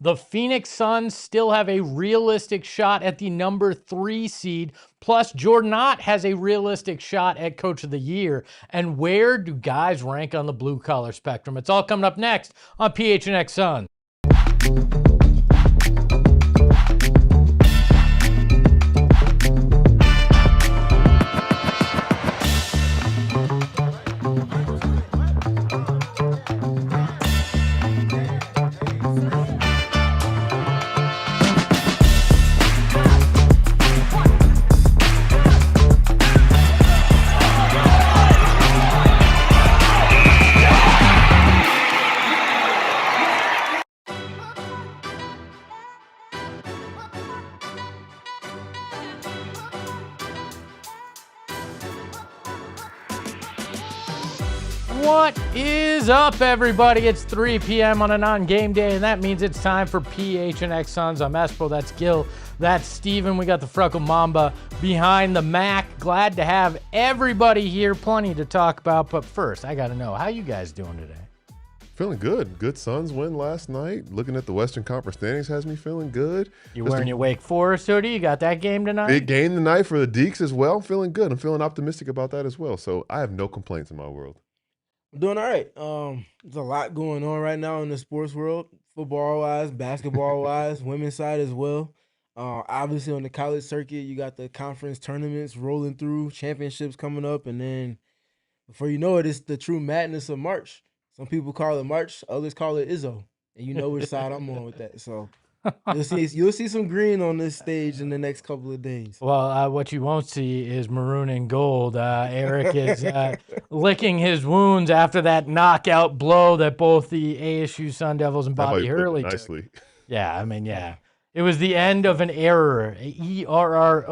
The Phoenix Suns still have a realistic shot at the number 3 seed. Plus, Jordan Ott has a realistic shot at Coach of the Year. And where do guys rank on the blue-collar spectrum? It's all coming up next on PHNX Suns. What is up, everybody? It's 3 p.m. on a non-game day, and that means it's time for PHNX Suns. I'm Espo, that's Gil, that's Steven. We got the Freckle Mamba behind the Mac. Glad to have everybody here, plenty to talk about. But first, I got to know, how you guys doing today? Feeling good. Good Suns win last night. Looking at the Western Conference standings has me feeling good. You wearing your Wake Forest hoodie? You got that game tonight? Big game tonight for the Deeks as well. I'm feeling good. I'm feeling optimistic about that as well. So I have no complaints in my world. I'm doing all right. There's a lot going on right now in the sports world, football-wise, basketball-wise, women's side as well. Obviously, on the college circuit, you got the conference tournaments rolling through, championships coming up, and then before you know it, it's the true madness of March. Some people call it March, others call it Izzo, and you know which side I'm on with that. So you'll see some green on this stage in the next couple of days. Well, what you won't see is maroon and gold. Eric is licking his wounds after that knockout blow that both the ASU Sun Devils and Bobby Hurley took. Nicely. Yeah, I mean, yeah. It was the end of an error, ERROR,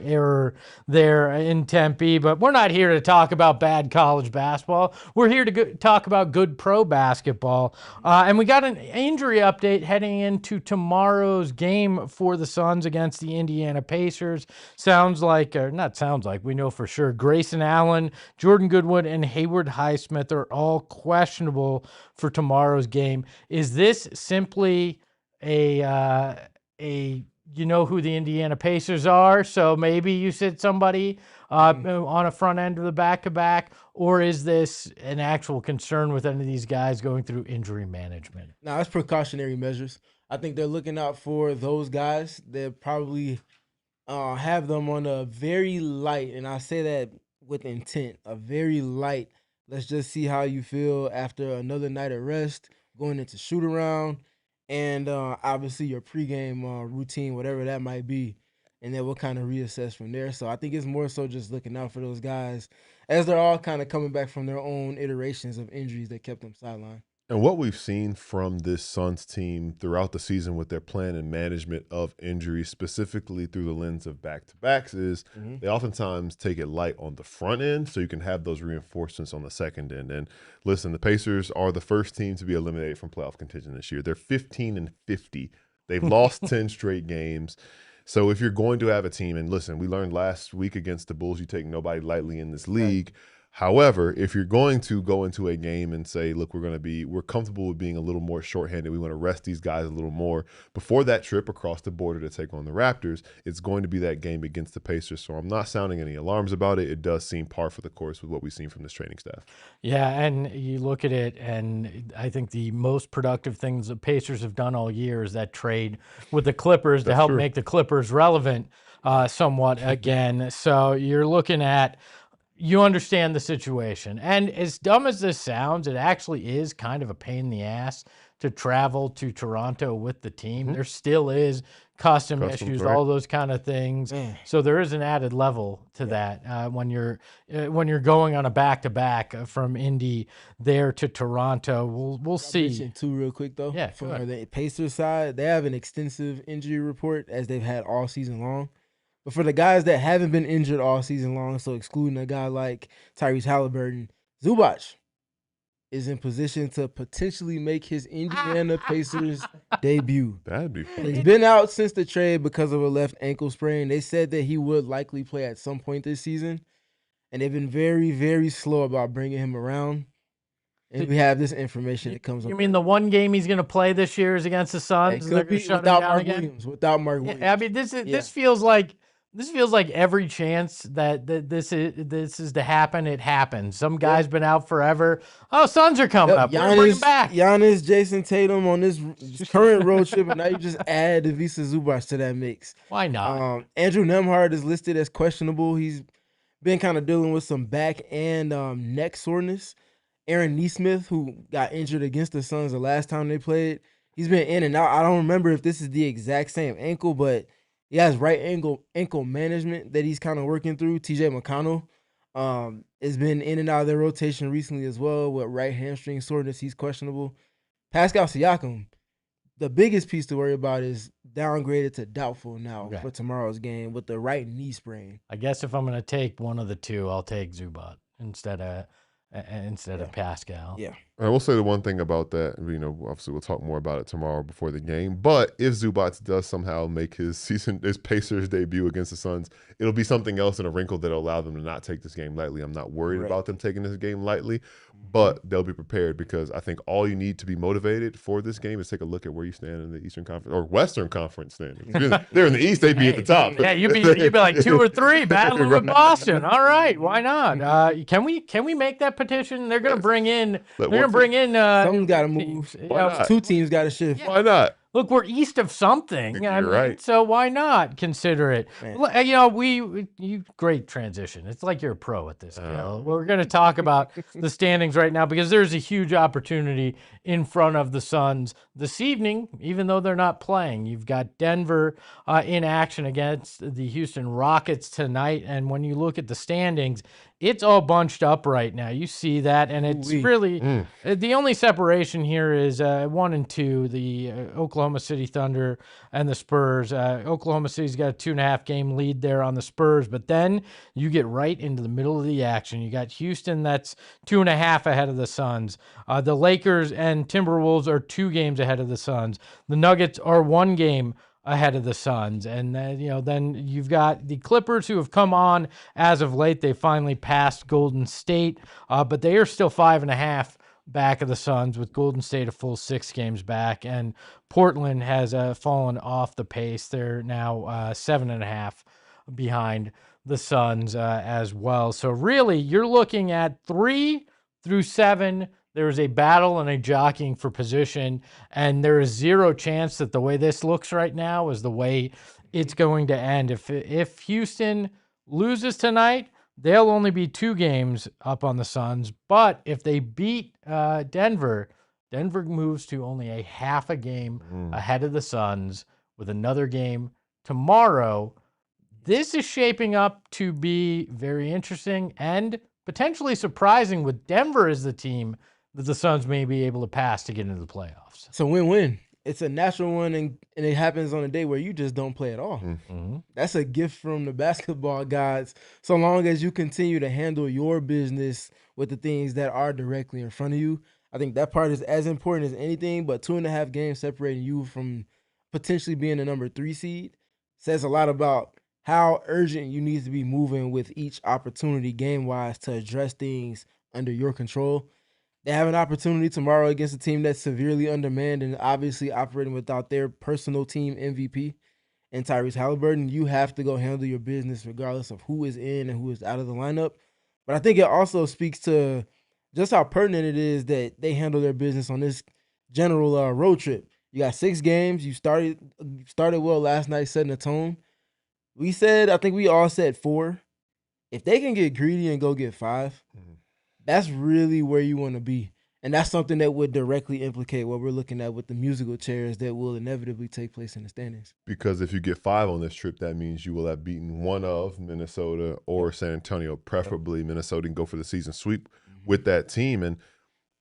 error there in Tempe. But we're not here to talk about bad college basketball. We're here to talk about good pro basketball. And we got an injury update heading into tomorrow's game for the Suns against the Indiana Pacers. Sounds like, or not sounds like, we know for sure, Grayson Allen, Jordan Goodwin, and Hayward Highsmith are all questionable for tomorrow's game. Is this simply you know who the Indiana Pacers are, so maybe you sit somebody on a front end of the back-to-back, or is this an actual concern with any of these guys going through injury management? No, it's precautionary measures. I think they're looking out for those guys. They'll probably have them on a very light, and I say that with intent, a very light, let's just see how you feel after another night of rest, going into shoot-around, and obviously your pregame routine, whatever that might be, and then we'll kind of reassess from there. So I think it's more so just looking out for those guys as they're all kind of coming back from their own iterations of injuries that kept them sidelined. And what we've seen from this Suns team throughout the season with their plan and management of injuries, specifically through the lens of back-to-backs, is they oftentimes take it light on the front end so you can have those reinforcements on the second end. And listen, the Pacers are the first team to be eliminated from playoff contention this year. They're 15-50. They've lost 10 straight games. So if you're going to have a team, and listen, we learned last week against the Bulls, you take nobody lightly in this league. Right. However, if you're going to go into a game and say, look, we're comfortable with being a little more shorthanded, we want to rest these guys a little more before that trip across the border to take on the Raptors, it's going to be that game against the Pacers. So I'm not sounding any alarms about it. It does seem par for the course with what we've seen from this training staff. Yeah, and you look at it, and I think the most productive things the Pacers have done all year is that trade with the Clippers to help make the Clippers relevant somewhat again. So you're looking at, you understand the situation. And as dumb as this sounds, it actually is kind of a pain in the ass to travel to Toronto with the team. There still is custom issues, all those kind of things. So there is an added level to that when you're going on a back-to-back from Indy there to Toronto. We'll see. Too real quick though. Yeah, from the Pacers side, they have an extensive injury report as they've had all season long. But for the guys that haven't been injured all season long, so excluding a guy like Tyrese Halliburton, Zubac is in position to potentially make his Indiana Pacers debut. That'd be fun. He's been out since the trade because of a left ankle sprain. They said that he would likely play at some point this season, and they've been very, very slow about bringing him around. And we have this information that comes up. You mean the one game he's going to play this year is against the Suns? It could be without Mark Williams. Without Mark Williams. I mean, this feels like every chance that this is to happen, it happens. Some guy's been out forever. Oh, Suns are coming up. We're bringing back Giannis, Jason Tatum on this current road trip, and now you just add Ivica Zubac to that mix. Why not? Andrew Nembhard is listed as questionable. He's been kind of dealing with some back and neck soreness. Aaron Nesmith, who got injured against the Suns the last time they played, he's been in and out. I don't remember if this is the exact same ankle, but he has right ankle management that he's kind of working through. TJ McConnell has been in and out of their rotation recently as well with right hamstring soreness. He's questionable. Pascal Siakam, the biggest piece to worry about is downgraded to doubtful now for tomorrow's game with the right knee sprain. I guess if I'm going to take one of the two, I'll take Zubac instead of Pascal. Yeah. I will say the one thing about that, obviously we'll talk more about it tomorrow before the game, but if Zubac does somehow make his Pacers debut against the Suns, it'll be something else and a wrinkle that'll allow them to not take this game lightly. I'm not worried about them taking this game lightly, but they'll be prepared because I think all you need to be motivated for this game is take a look at where you stand in the Eastern Conference or Western Conference standings. They're in the East, they'd be at the top. Yeah, you'd be like 2 or 3 battling with Boston. All right, why not? Can we make that petition? They're going to bring in. Someone's got to move. Two teams got to shift. Yeah. Why not? Look, we're east of something. You're right. So why not consider it? You great transition. It's like you're a pro at this, Joe. We're going to talk about the standings right now because there's a huge opportunity in front of the Suns this evening, even though they're not playing. You've got Denver in action against the Houston Rockets tonight, and when you look at the standings, it's all bunched up right now. You see that, and it's really the only separation here is 1 and 2, the Oklahoma City Thunder and the Spurs. Oklahoma City's got a 2.5 game lead there on the Spurs, but then you get right into the middle of the action. You got Houston that's 2.5 ahead of the Suns. The Lakers and Timberwolves are 2 games ahead of the Suns. The Nuggets are 1 game ahead of the Suns. And then you've got the Clippers who have come on as of late. They finally passed Golden State, but they are still 5.5 back of the Suns, with Golden State a full 6 games back. And Portland has fallen off the pace. They're now 7.5 behind the Suns as well. So really, you're looking at 3 through 7. There is a battle and a jockeying for position, and there is zero chance that the way this looks right now is the way it's going to end. If Houston loses tonight, they'll only be 2 games up on the Suns. But if they beat Denver moves to only a half a game ahead of the Suns with another game tomorrow. This is shaping up to be very interesting and potentially surprising, with Denver as the team that the Suns may be able to pass to get into the playoffs. It's a win-win. It's a natural one, and it happens on a day where you just don't play at all. That's a gift from the basketball gods, so long as you continue to handle your business with the things that are directly in front of you. I think that part is as important as anything, but 2.5 games separating you from potentially being the number 3 seed says a lot about how urgent you need to be moving with each opportunity game-wise to address things under your control. They have an opportunity tomorrow against a team that's severely undermanned and obviously operating without their personal team MVP and Tyrese Halliburton. You have to go handle your business regardless of who is in and who is out of the lineup. But I think it also speaks to just how pertinent it is that they handle their business on this general road trip. You got 6 games. You started well last night, setting the tone. I think we all said 4. If they can get greedy and go get 5, that's really where you want to be. And that's something that would directly implicate what we're looking at with the musical chairs that will inevitably take place in the standings. Because if you get 5 on this trip, that means you will have beaten one of Minnesota or San Antonio, preferably Minnesota, and go for the season sweep with that team. And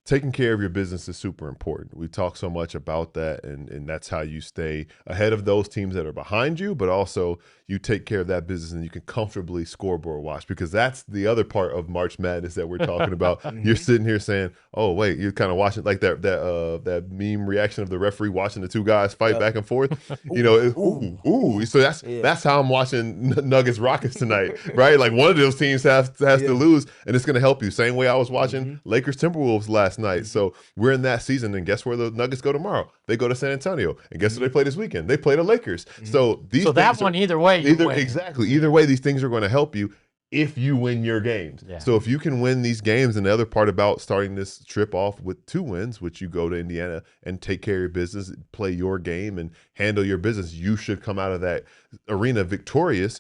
taking care of your business is super important. We talk so much about that, and that's how you stay ahead of those teams that are behind you, but also you take care of that business and you can comfortably scoreboard watch, because that's the other part of March Madness that we're talking about. You're sitting here saying, oh, wait, you're kind of watching like that meme reaction of the referee watching the 2 guys fight back and forth. So that's how I'm watching Nuggets Rockets tonight, right? Like one of those teams has to lose, and it's going to help you. Same way I was watching Lakers Timberwolves last last night. So we're in that season, and guess where the Nuggets go tomorrow? They go to San Antonio, and guess who they play this weekend? They play the Lakers. So these that one, either way, you win. Exactly. Either way, these things are going to help you if you win your games. Yeah. So if you can win these games, and the other part about starting this trip off with 2 wins, which you go to Indiana and take care of your business, play your game, and handle your business, you should come out of that arena victorious.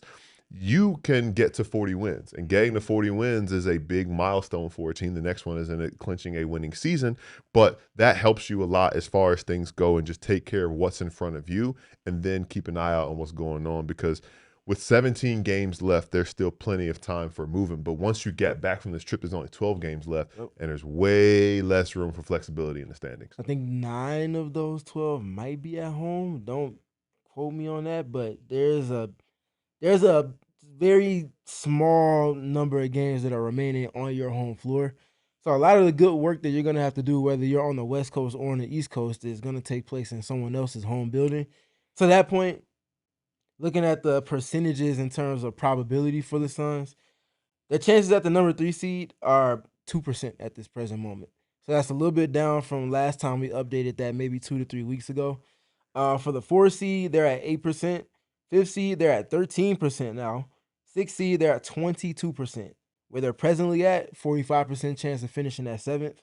You can get to 40 wins, and getting to 40 wins is a big milestone for a team. The next one is in it clinching a winning season, but that helps you a lot as far as things go, and just take care of what's in front of you, and then keep an eye out on what's going on, because with 17 games left, there's still plenty of time for moving. But once you get back from this trip, there's only 12 games left, and there's way less room for flexibility in the standings. I think 9 of those 12 might be at home. Don't quote me on that, but there's a very small number of games that are remaining on your home floor. So a lot of the good work that you're going to have to do, whether you're on the West Coast or on the East Coast, is going to take place in someone else's home building. To that point, looking at the percentages in terms of probability for the Suns, their chances at the number 3 seed are 2% at this present moment. So that's a little bit down from last time we updated that, maybe 2 to 3 weeks ago. For the 4 seed, they're at 8%. 5th seed, they're at 13% now. 6th seed, they're at 22%. Where they're presently at, 45% chance of finishing at 7th.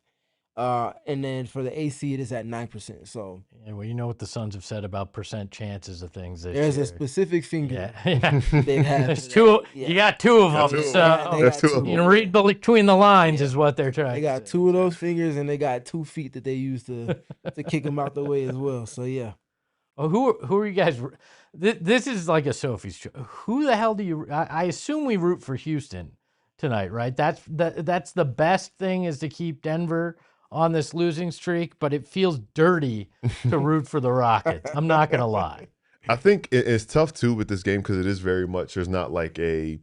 And then for the A seed, it's at 9%. So yeah, well, you know what the Suns have said about percent chances of things this there's year. a specific finger Yeah. they've had. There's 2. Yeah. You got 2 of them. So you know, read between the lines is what they're trying. They got 2 of those fingers, and they got 2 feet that they use to kick them out the way as well. So yeah. Oh, who are you guys? This is like a Sophie's choice. Who the hell do you? I assume we root for Houston tonight, right? That's the best thing, is to keep Denver on this losing streak, but it feels dirty to root for the Rockets. I'm not gonna lie. I think it's tough too with this game, because it is very much, there's not like a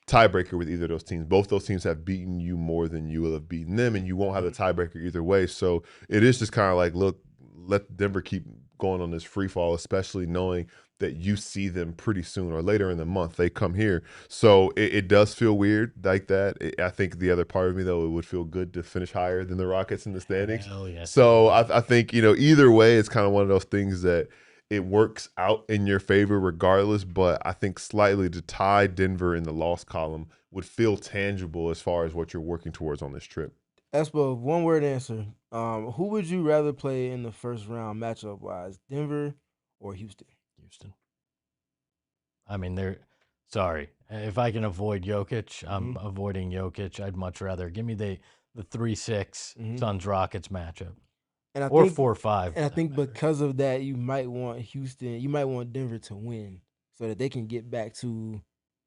tiebreaker with either of those teams. Both those teams have beaten you more than you will have beaten them, and you won't have the tiebreaker either way. So it is just kind of like, look, let Denver keep going on this free fall, especially knowing that you see them pretty soon or later in the month. They come here. So it does feel weird like that. I think the other part of me, though, it would feel good to finish higher than the Rockets in the standings. Hell yes. So I think, either way, it's kind of one of those things that it works out in your favor regardless. But I think slightly to tie Denver in the loss column would feel tangible as far as what you're working towards on this trip. Espo, one word answer. Who would you rather play in the first round matchup wise, Denver or Houston? Houston. I mean, sorry. If I can avoid Jokic, I'm avoiding Jokic. I'd much rather give me the 3-6 Suns Rockets matchup, and or 4-5. And I think because of that, you might want Denver to win, so that they can get back to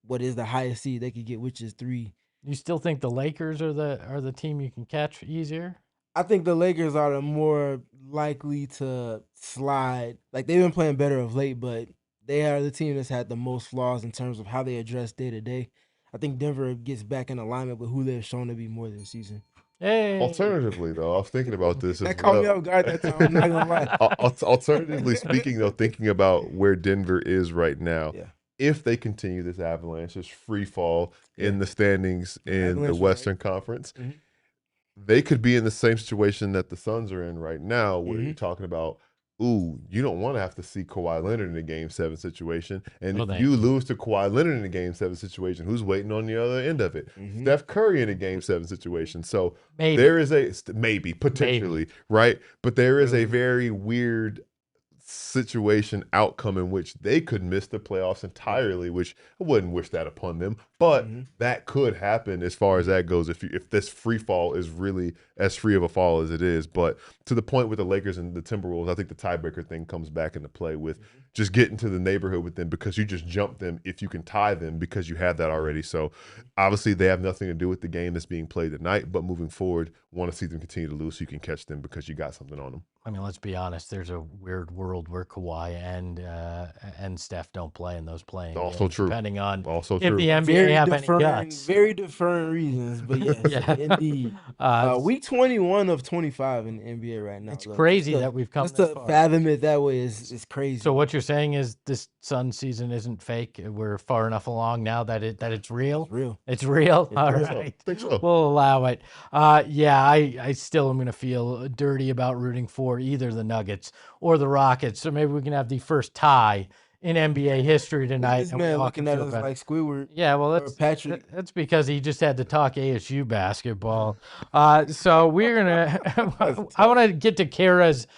what is the highest seed they could get, which is 3. You still think the Lakers are the team you can catch easier? I think the Lakers are the more likely to slide. Like, they've been playing better of late, but they are the team that's had the most flaws in terms of how they address day to day. I think Denver gets back in alignment with who they've shown to be more this season. Hey. Alternatively, though, I was thinking about this. That caught me off guard that time. I'm not gonna lie. Alternatively speaking, though, thinking about where Denver is right now, Yeah. if they continue this avalanche, this free fall in the standings in the Western Conference, they could be in the same situation that the Suns are in right now, where you're talking about, ooh, you don't want to have to see Kawhi Leonard in a Game 7 situation. And if you lose to Kawhi Leonard in a Game 7 situation, who's waiting on the other end of it? Steph Curry in a Game 7 situation. So there is potentially, right? But there is a very weird situation outcome in which they could miss the playoffs entirely, which I wouldn't wish that upon them, but that could happen as far as that goes if this free fall is really as free of a fall as it is. But to the point with the Lakers and the Timberwolves, I think the tiebreaker thing comes back into play with just getting to the neighborhood with them, because you just jump them if you can tie them, because you have that already. So obviously they have nothing to do with the game that's being played tonight, but moving forward, want to see them continue to lose so you can catch them because you got something on them. I mean, let's be honest. There's a weird world where Kawhi and Steph don't play in those playing Also games, true. depending on Also if true. the NBA have any guts. Very different reasons, but yes, Yeah. indeed. Week 21 of 25 in the NBA right now. It's crazy that we've come just this to far. fathom it that way is crazy. So what you're saying is this Sun season isn't fake. We're far enough along now that it's real. It's real. It's real. All think so. right, Think so. We'll allow it. Yeah, I still am gonna feel dirty about rooting for either the Nuggets or the Rockets. So maybe we can have the first tie in NBA history tonight. This man looking at us like Squidward. Yeah, well, that's because he just had to talk ASU basketball. So we're gonna. I want to get to Kara's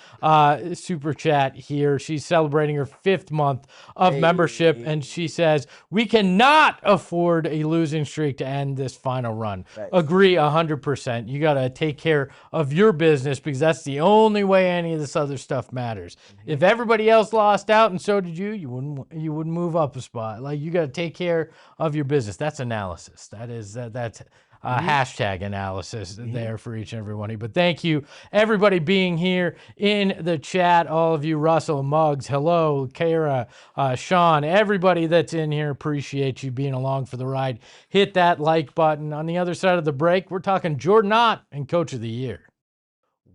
super chat here. She's celebrating her 5th month of membership, and she says we cannot afford a losing streak to end this final run. Right. Agree 100%. You got to take care of your business because that's the only way any of this other stuff matters. Mm-hmm. If everybody else lost out and so did you wouldn't move up a spot. Like, you got to take care of your business. That's analysis. That's hashtag analysis there for each and every one of you. But thank you, everybody being here in the chat. All of you, Russell, Muggs, hello, Kara, Sean, everybody that's in here. Appreciate you being along for the ride. Hit that like button. On the other side of the break, we're talking Jordan Ott and Coach of the Year.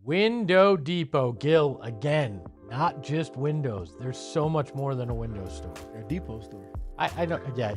Window Depot, Gil, again, not just windows. There's so much more than a window store. A depot store. I know, yeah.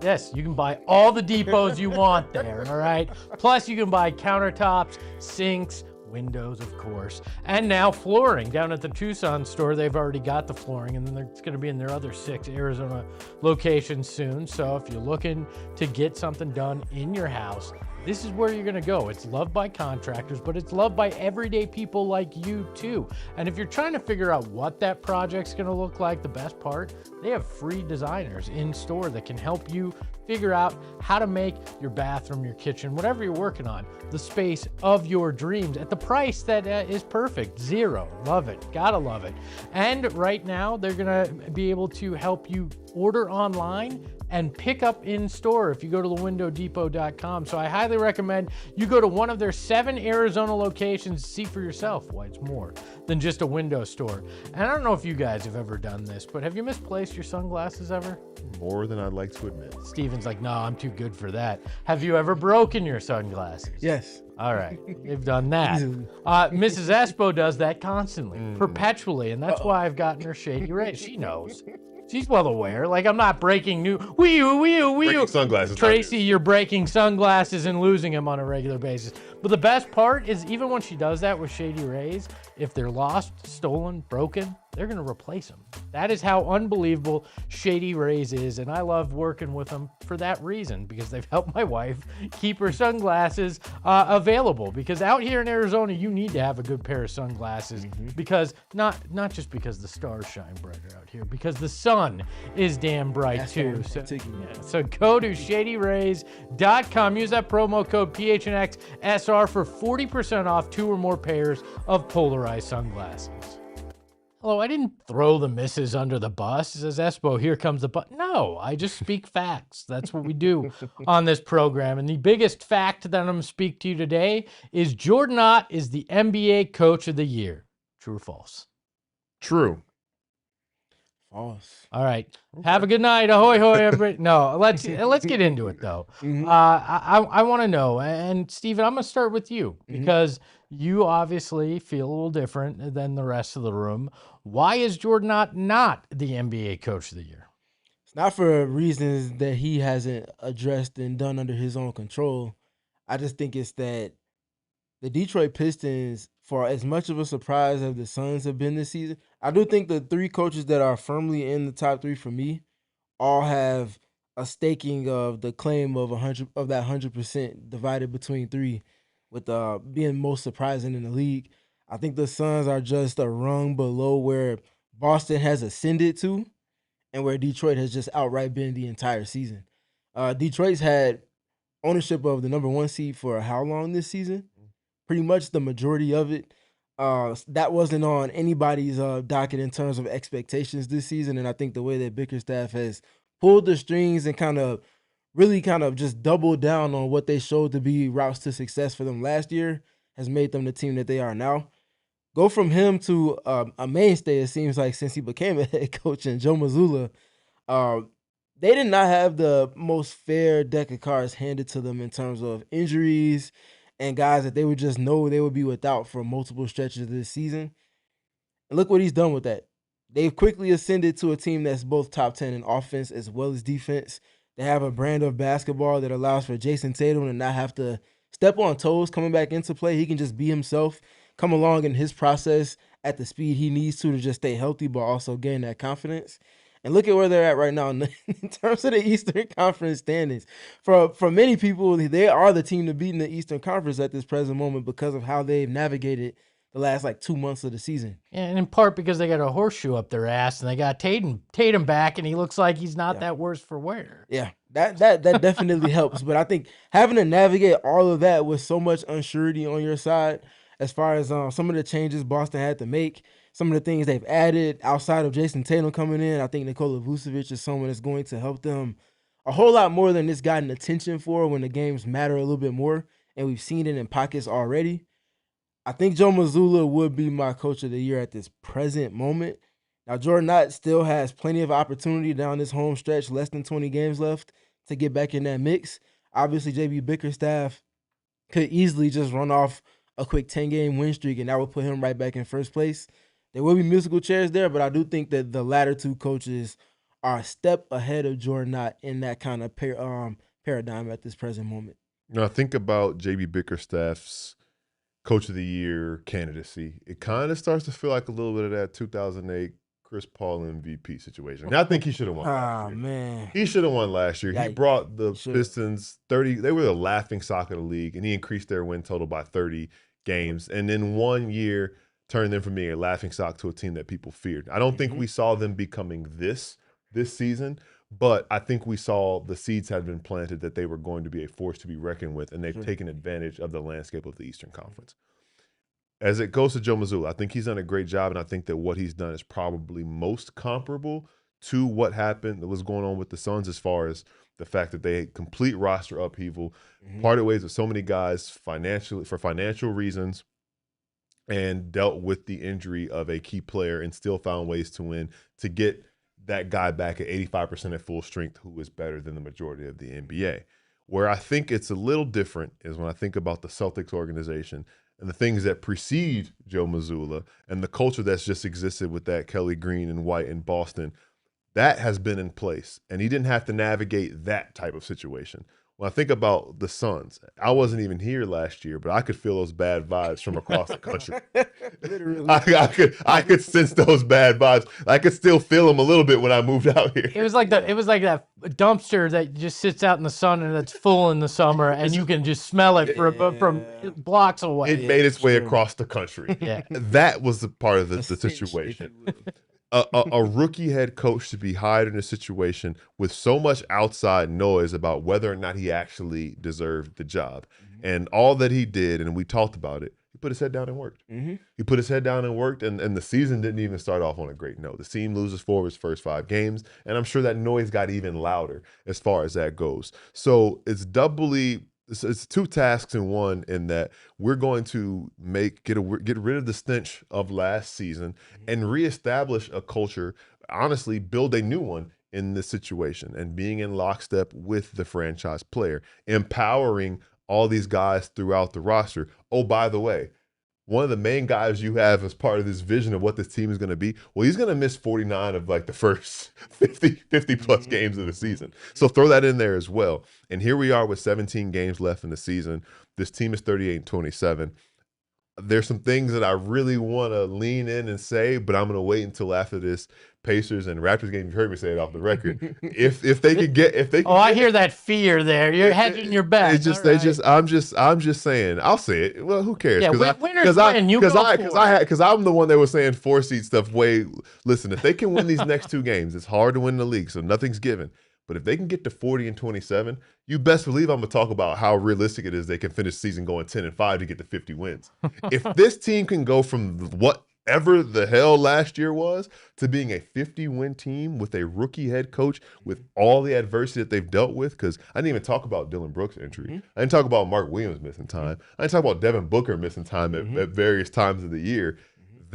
Yes, you can buy all the depots you want there, all right? Plus, you can buy countertops, sinks, windows, of course, and now flooring. Down at the Tucson store, they've already got the flooring, and then it's going to be in their other 6 Arizona locations soon. So if you're looking to get something done in your house, this is where you're going to go. It's loved by contractors, but it's loved by everyday people like you too. And if you're trying to figure out what that project's going to look like, the best part, they have free designers in store that can help you figure out how to make your bathroom, your kitchen, whatever you're working on, the space of your dreams at the price that is perfect. Zero. Love it. Gotta love it. And right now, they're going to be able to help you order online and pick up in store if you go to thewindowdepot.com. So I highly recommend you go to one of their 7 Arizona locations to see for yourself why it's more than just a window store. And I don't know if you guys have ever done this, but have you misplaced your sunglasses ever? More than I'd like to admit. Steven's like, no, I'm too good for that. Have you ever broken your sunglasses? Yes. All right, they've done that. Mrs. Espo does that constantly, perpetually, and that's why I've gotten her Shady Rays. She knows. She's well aware. Like, I'm not breaking new. Breaking sunglasses. Tracy, you're breaking sunglasses and losing them on a regular basis. But the best part is, even when she does that with Shady Rays, if they're lost, stolen, broken, they're going to replace them. That is how unbelievable Shady Rays is, and I love working with them for that reason, because they've helped my wife keep her sunglasses available. Because out here in Arizona, you need to have a good pair of sunglasses, because not just because the stars shine brighter out here, because the sun is damn bright too. So go to shadyrays.com. Use that promo code PHNX SR for 40% off 2 or more pairs of polarized sunglasses. Hello, I didn't throw the missus under the bus. Says Espo, here comes the bus. No, I just speak facts. That's what we do on this program. And the biggest fact that I'm going to speak to you today is Jordan Ott is the NBA Coach of the Year. True or false? True. False. All right. Okay. Have a good night. Ahoy, hoy, everybody. No, let's get into it, though. I want to know, and Steven, I'm going to start with you, because you obviously feel a little different than the rest of the room. Why is Jordan Ott not the NBA Coach of the Year? It's not for reasons that he hasn't addressed and done under his own control. I just think it's that the Detroit Pistons, for as much of a surprise as the Suns have been this season, I do think the 3 coaches that are firmly in the top 3 for me all have a staking of the claim of 100% divided between 3, with being most surprising in the league. I think the Suns are just a rung below where Boston has ascended to, and where Detroit has just outright been the entire season. Detroit's had ownership of the number 1 seed for how long this season? Pretty much the majority of it. That wasn't on anybody's docket in terms of expectations this season, and I think the way that Bickerstaff has pulled the strings and really just doubled down on what they showed to be routes to success for them last year has made them the team that they are now. go from him to a mainstay, it seems like, since he became a head coach, and Joe Mazzulla, they did not have the most fair deck of cards handed to them in terms of injuries and guys that they would just know they would be without for multiple stretches of this season. And look what he's done with that. They've quickly ascended to a team that's both top 10 in offense as well as defense. They have a brand of basketball that allows for Jason Tatum to not have to step on toes coming back into play. He can just be himself, come along in his process at the speed he needs to just stay healthy, but also gain that confidence. And look at where they're at right now in terms of the Eastern Conference standings. For many people, they are the team to beat in the Eastern Conference at this present moment because of how they've navigated the last 2 months of the season. And in part because they got a horseshoe up their ass and they got Tatum back, and he looks like he's not that worse for wear. Yeah, that definitely helps. But I think having to navigate all of that with so much unsurety on your side, as far as some of the changes Boston had to make, some of the things they've added outside of Jason Tatum coming in, I think Nikola Vucevic is someone that's going to help them a whole lot more than it's gotten attention for when the games matter a little bit more. And we've seen it in pockets already. I think Joe Mazzulla would be my coach of the year at this present moment. Now, Jordan Ott still has plenty of opportunity down this home stretch, less than 20 games left, to get back in that mix. Obviously, JB Bickerstaff could easily just run off a quick 10-game win streak, and that would put him right back in first place. There will be musical chairs there, but I do think that the latter two coaches are a step ahead of Jordan Ott in that kind of paradigm at this present moment. Now, think about JB Bickerstaff's Coach of the Year candidacy. It kind of starts to feel like a little bit of that 2008 Chris Paul MVP situation. And I think he should have won last year. Man. He should have won last year. He brought the Pistons 30. They were the laughing stock of the league, and he increased their win total by 30 games. And in 1 year, turned them from being a laughing stock to a team that people feared. I don't think we saw them becoming this season, but I think we saw the seeds had been planted that they were going to be a force to be reckoned with, and they've taken advantage of the landscape of the Eastern Conference. As it goes to Joe Mazzulla, I think he's done a great job, and I think that what he's done is probably most comparable to what happened, that was going on with the Suns, as far as the fact that they had complete roster upheaval, parted ways with so many guys for financial reasons, and dealt with the injury of a key player and still found ways to win, to get that guy back at 85% at full strength, who is better than the majority of the NBA. Where I think it's a little different is when I think about the Celtics organization and the things that precede Joe Mazzulla and the culture that's just existed with that Kelly Green and White in Boston. That has been in place, and he didn't have to navigate that type of situation. When I think about the Suns, I wasn't even here last year, but I could feel those bad vibes from across the country. Literally. I could sense those bad vibes. I could still feel them a little bit when I moved out here. It was like that dumpster that just sits out in the sun and it's full in the summer, and you can just smell it from blocks away. It made its way across the country. Yeah. That was the part of the situation. A rookie head coach to be hired in a situation with so much outside noise about whether or not he actually deserved the job. And all that he did, and we talked about it, he put his head down and worked. He put his head down and worked, and the season didn't even start off on a great note. The team loses 4 of its first 5 games, and I'm sure that noise got even louder as far as that goes. So it's it's 2 tasks in one, in that we're going to get rid of the stench of last season and reestablish a culture, honestly, build a new one in this situation, and being in lockstep with the franchise player, empowering all these guys throughout the roster. Oh, by the way, one of the main guys you have as part of this vision of what this team is going to be, well, he's going to miss 49 of the first 50 plus games of the season. So throw that in there as well. And here we are with 17 games left in the season. This team is 38-27. There's some things that I really want to lean in and say, but I'm going to wait until after this Pacers and Raptors game. You heard me say it off the record. If they could get, I hear that fear there. You're hedging your bet. I'm just saying. I'll say it. Well, who cares? Yeah, because I'm the one that was saying 4-seed stuff. Listen, if they can win these next 2 games, it's hard to win the league, so nothing's given. But if they can get to 40-27, you best believe I'm going to talk about how realistic it is they can finish the season going 10-5 to get to 50 wins. If this team can go from whatever the hell last year was to being a 50-win team with a rookie head coach, with all the adversity that they've dealt with, because I didn't even talk about Dillon Brooks' injury. I didn't talk about Mark Williams missing time. I didn't talk about Devin Booker missing time at various times of the year.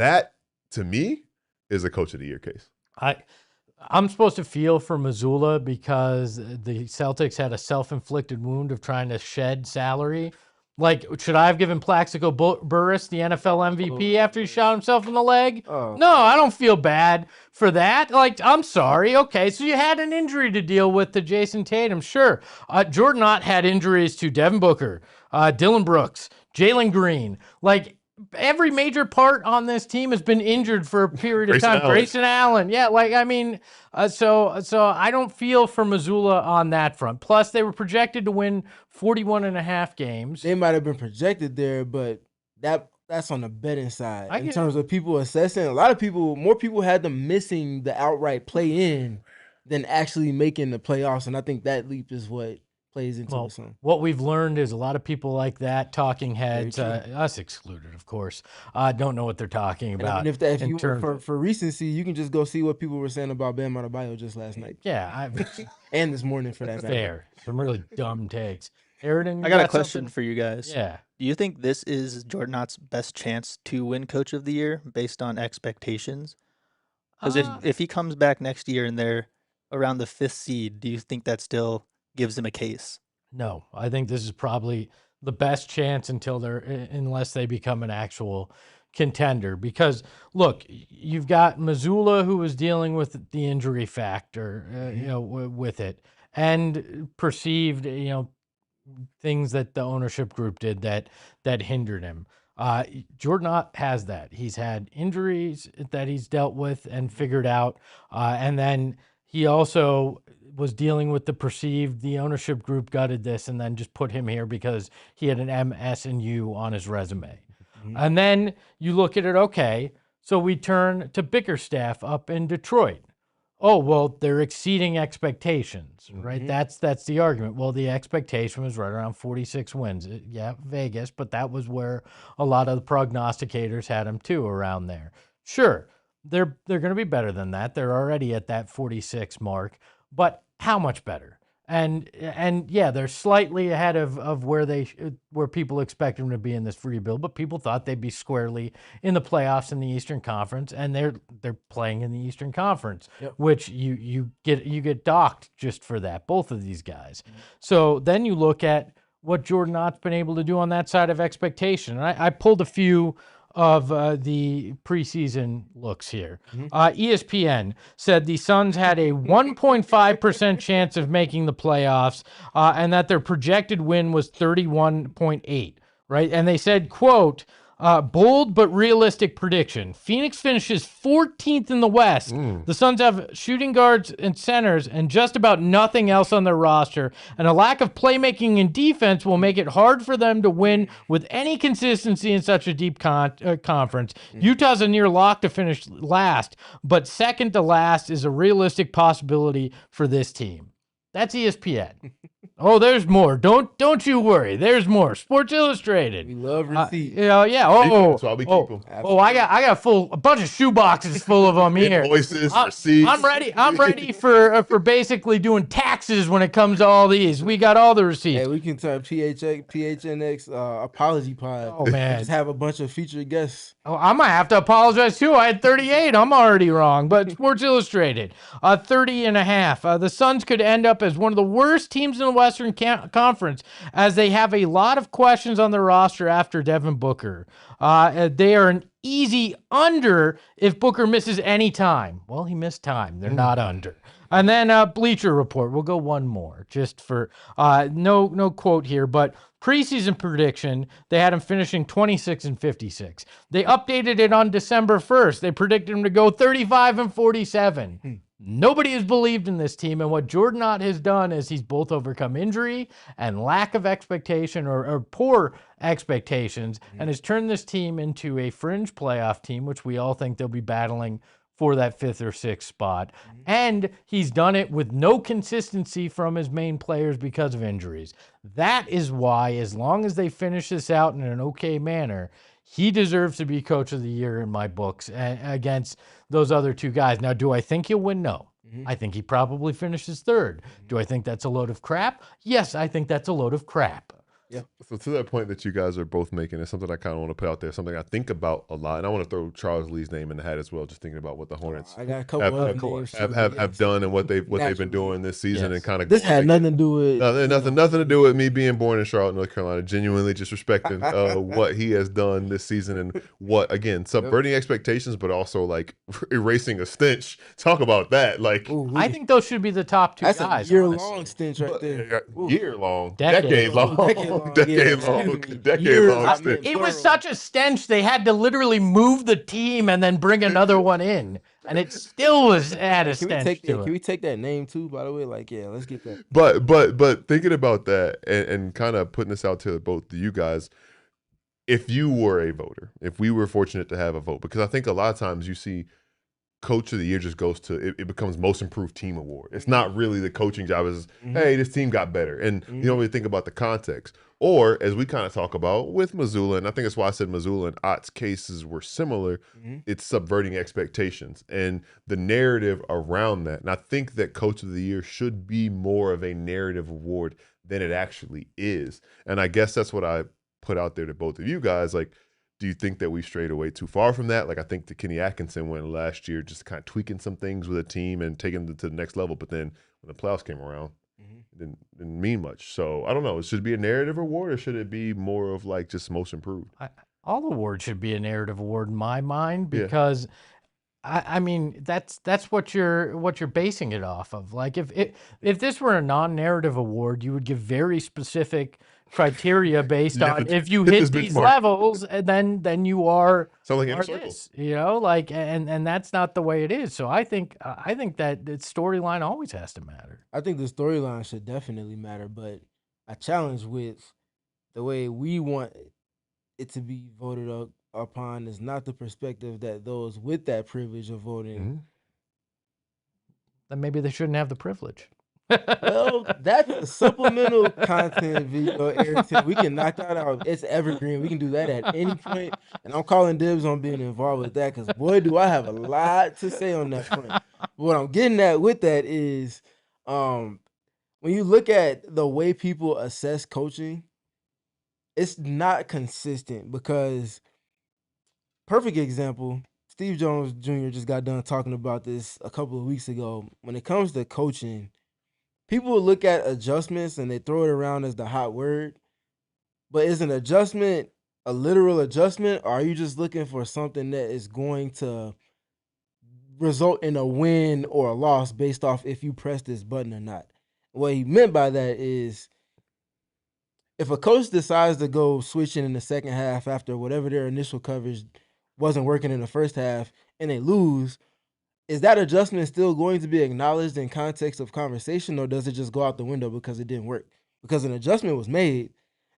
That, to me, is a coach of the year case. I'm supposed to feel for Mazzulla because the Celtics had a self-inflicted wound of trying to shed salary. Like, should I have given Plaxico Burress the NFL MVP after he shot himself in the leg? Oh. No, I don't feel bad for that. Like, I'm sorry. Okay, so you had an injury to deal with to Jason Tatum. Sure. Jordan Ott had injuries to Devin Booker, Dillon Brooks, Jalen Green. Like, every major part on this team has been injured for a period of time. Grayson Allen. Yeah, like, I mean, so I don't feel for Mazzulla on that front. Plus, they were projected to win 41.5 games. They might have been projected there, but that's on the betting side. In terms of people assessing, a lot of people, more people had them missing the outright play-in than actually making the playoffs, and I think that leap is what plays into the Sun. What we've learned is a lot of people like that, talking heads, us excluded, of course, don't know what they're talking about. And if you for recency, you can just go see what people were saying about Bam Adebayo just last night. Yeah, and this morning for that matter. Fair. Some really dumb takes. Aaron, I got a question for you guys. Yeah. Do you think this is Jordan Ott's best chance to win Coach of the Year based on expectations? Because if he comes back next year and they're around the 5th seed, do you think that still gives him a case? No, I think this is probably the best chance unless they become an actual contender. Because look, you've got Mazzulla, who was dealing with the injury factor, with it, and perceived, things that the ownership group did that hindered him. Jordan Ott has that. He's had injuries that he's dealt with and figured out, and then he also was dealing with the ownership group gutted this and then just put him here because he had an M, S, and U on his resume. And then you look at it, okay, so we turn to Bickerstaff up in Detroit. Oh, well, they're exceeding expectations, right? That's the argument. Well, the expectation was right around 46 wins. Yeah, Vegas, but that was where a lot of the prognosticators had them too, around there. Sure, they're going to be better than that. They're already at that 46 mark, but how much better? And yeah, they're slightly ahead of where people expect them to be in this rebuild, but people thought they'd be squarely in the playoffs in the Eastern Conference, and they're playing in the Eastern Conference, which you get docked just for that, both of these guys. So then you look at what Jordan Ott's been able to do on that side of expectation. And I pulled a few of the preseason looks here. ESPN said the Suns had a 1.5% chance of making the playoffs, and that their projected win was 31.8, right? And they said, quote, bold but realistic prediction. Phoenix finishes 14th in the West. The Suns have shooting guards and centers and just about nothing else on their roster, and a lack of playmaking and defense will make it hard for them to win with any consistency in such a deep conference. Utah's a near lock to finish last, but second to last is a realistic possibility for this team. That's ESPN. Oh, there's more. Don't you worry. There's more. Sports Illustrated. We love receipts. Yeah. Oh, That's why we keep them. I got a bunch of shoe boxes full of them here. Invoices, receipts. I'm ready for basically doing taxes when it comes to all these. We got all the receipts. Hey, we can turn PHNX apology pod. Oh man, just have a bunch of featured guests. Oh, I might have to apologize too. I had 38. I'm already wrong. But Sports Illustrated, 30.5. The Suns could end up as one of the worst teams in the Western Conference, as they have a lot of questions on their roster after Devin Booker. They are an easy under if Booker misses any time. Well, he missed time. They're not under. And then Bleacher Report. We'll go one more, just for no quote here, but preseason prediction, they had him finishing 26 and 56. They updated it on December 1st. They predicted him to go 35 and 47. Nobody has believed in this team, and what Jordan Ott has done is he's both overcome injury and lack of expectation or poor expectations, and has turned this team into a fringe playoff team, which we all think they'll be battling for that 5th or 6th spot. And he's done it with no consistency from his main players because of injuries. That is why, as long as they finish this out in an okay manner, he deserves to be Coach of the Year in my books against those other two guys. Now, do I think he'll win? No. I think he probably finishes 3rd. Do I think that's a load of crap? Yes, I think that's a load of crap. Yeah. So to that point that you guys are both making, is something I kind of want to put out there, something I think about a lot, and I want to throw Charles Lee's name in the hat as well, just thinking about what the Hornets I got a couple other names have done and what they've been doing this season, and kind of this had nothing to do with nothing to do with me being born in Charlotte, North Carolina. Genuinely just respecting what he has done this season and what, again, subverting expectations, but also like erasing a stench. Talk about that, like I think those should be the top two that's guys. a year-long stench right there. Year long, Decade long, decade long. It was such a stench they had to literally move the team and then bring another one in, and it still had a stench to it. Can we take that name too? By the way, like let's get that. But thinking about that and kind of putting this out to both of you guys, if you were a voter, if we were fortunate to have a vote, because I think a lot of times you see Coach of the Year just goes to it becomes Most Improved Team Award. It's not really the coaching job. It's hey, this team got better, and you don't really think about the context. Or as we kind of talk about with Mazzulla, and I think that's why I said Mazzulla and Ott's cases were similar. It's subverting expectations and the narrative around that. And I think that Coach of the Year should be more of a narrative award than it actually is. And I guess that's what I put out there to both of you guys, like. Do you think that we strayed away too far from that? Like, I think the Kenny Atkinson went last year, just kind of tweaking some things with a team and taking them to the next level. But then when the playoffs came around, it didn't mean much. So I don't know. Should it be a narrative award, or should it be more of like just most improved? All awards should be a narrative award in my mind, because I mean that's what you're basing it off of. Like if this were a non-narrative award, you would give very specific criteria based on if you hit these levels, and then you are this, like, and that's not the way it is. So I think that the storyline always has to matter. I think the storyline should definitely matter, but I challenge with the way we want it to be voted upon is not the perspective that those with that privilege of voting. Then maybe they shouldn't have the privilege. Well, that's a supplemental content video, Eric. We can knock that out. It's evergreen. We can do that at any point. And I'm calling dibs on being involved with that, because boy, do I have a lot to say on that front. What I'm getting at with that is when you look at the way people assess coaching, it's not consistent, because perfect example, Steve Jones Jr. just got done talking about this a couple of weeks ago. When it comes to coaching, people look at adjustments and they throw it around as the hot word, but is an adjustment a literal adjustment, or are you just looking for something that is going to result in a win or a loss based off if you press this button or not? What he meant by that is, if a coach decides to go switching in the second half after whatever their initial coverage wasn't working in the first half and they lose, is that adjustment still going to be acknowledged in context of conversation, or does it just go out the window because it didn't work? Because an adjustment was made.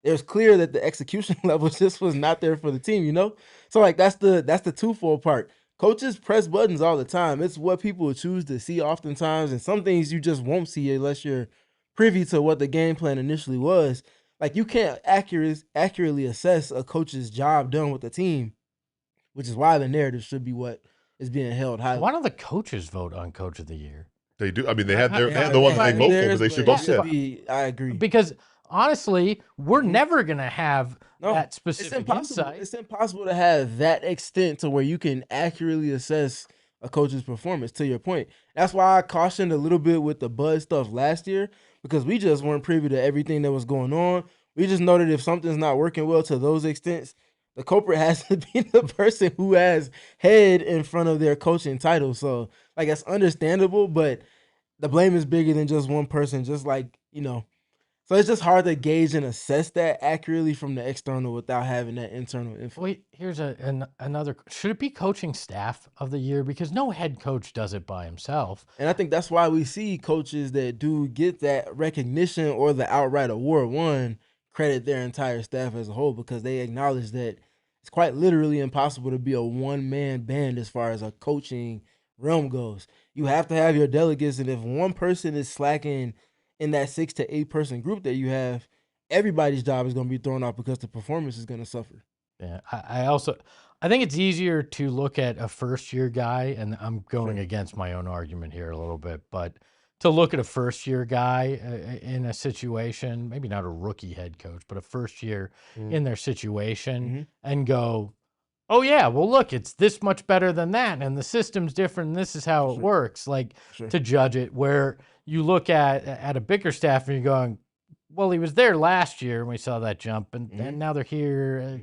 It was clear that the execution level just was not there for the team, you know? So like that's the twofold part. Coaches press buttons all the time. It's what people choose to see oftentimes, and some things you just won't see unless you're privy to what the game plan initially was. Like, you can't accurately assess a coach's job done with the team, which is why the narrative should be what is being held high. Why don't the coaches vote on Coach of the Year? They do. I mean, they have the ones they vote for, but they should both. I agree. Because honestly, we're never gonna have that specific insight. It's impossible to have that extent to where you can accurately assess a coach's performance. To your point, that's why I cautioned a little bit with the Bud stuff last year, because we just weren't privy to everything that was going on. We just know that if something's not working well to those extents, the culprit has to be the person who has head in front of their coaching title. So, like, it's understandable, but the blame is bigger than just one person, just like, you know. So it's just hard to gauge and assess that accurately from the external without having that internal info. Wait, here's another. Should it be coaching staff of the year? Because no head coach does it by himself. And I think that's why we see coaches that do get that recognition or the outright award won credit their entire staff as a whole, because they acknowledge that it's quite literally impossible to be a one-man band as far as a coaching realm goes. You have to have your delegates, and if one person is slacking in that 6 to 8 person group that you have, everybody's job is going to be thrown off because the performance is going to suffer. Yeah, I think it's easier to look at a first-year guy, and I'm going against my own argument here a little bit, but to look at a first-year guy in a situation, maybe not a rookie head coach, but a first-year in their situation, and go, oh, yeah, well, look, it's this much better than that, and the system's different, and this is how it works, like, to judge it, where you look at a Bickerstaff and you're going, well, he was there last year, and we saw that jump, and now they're here.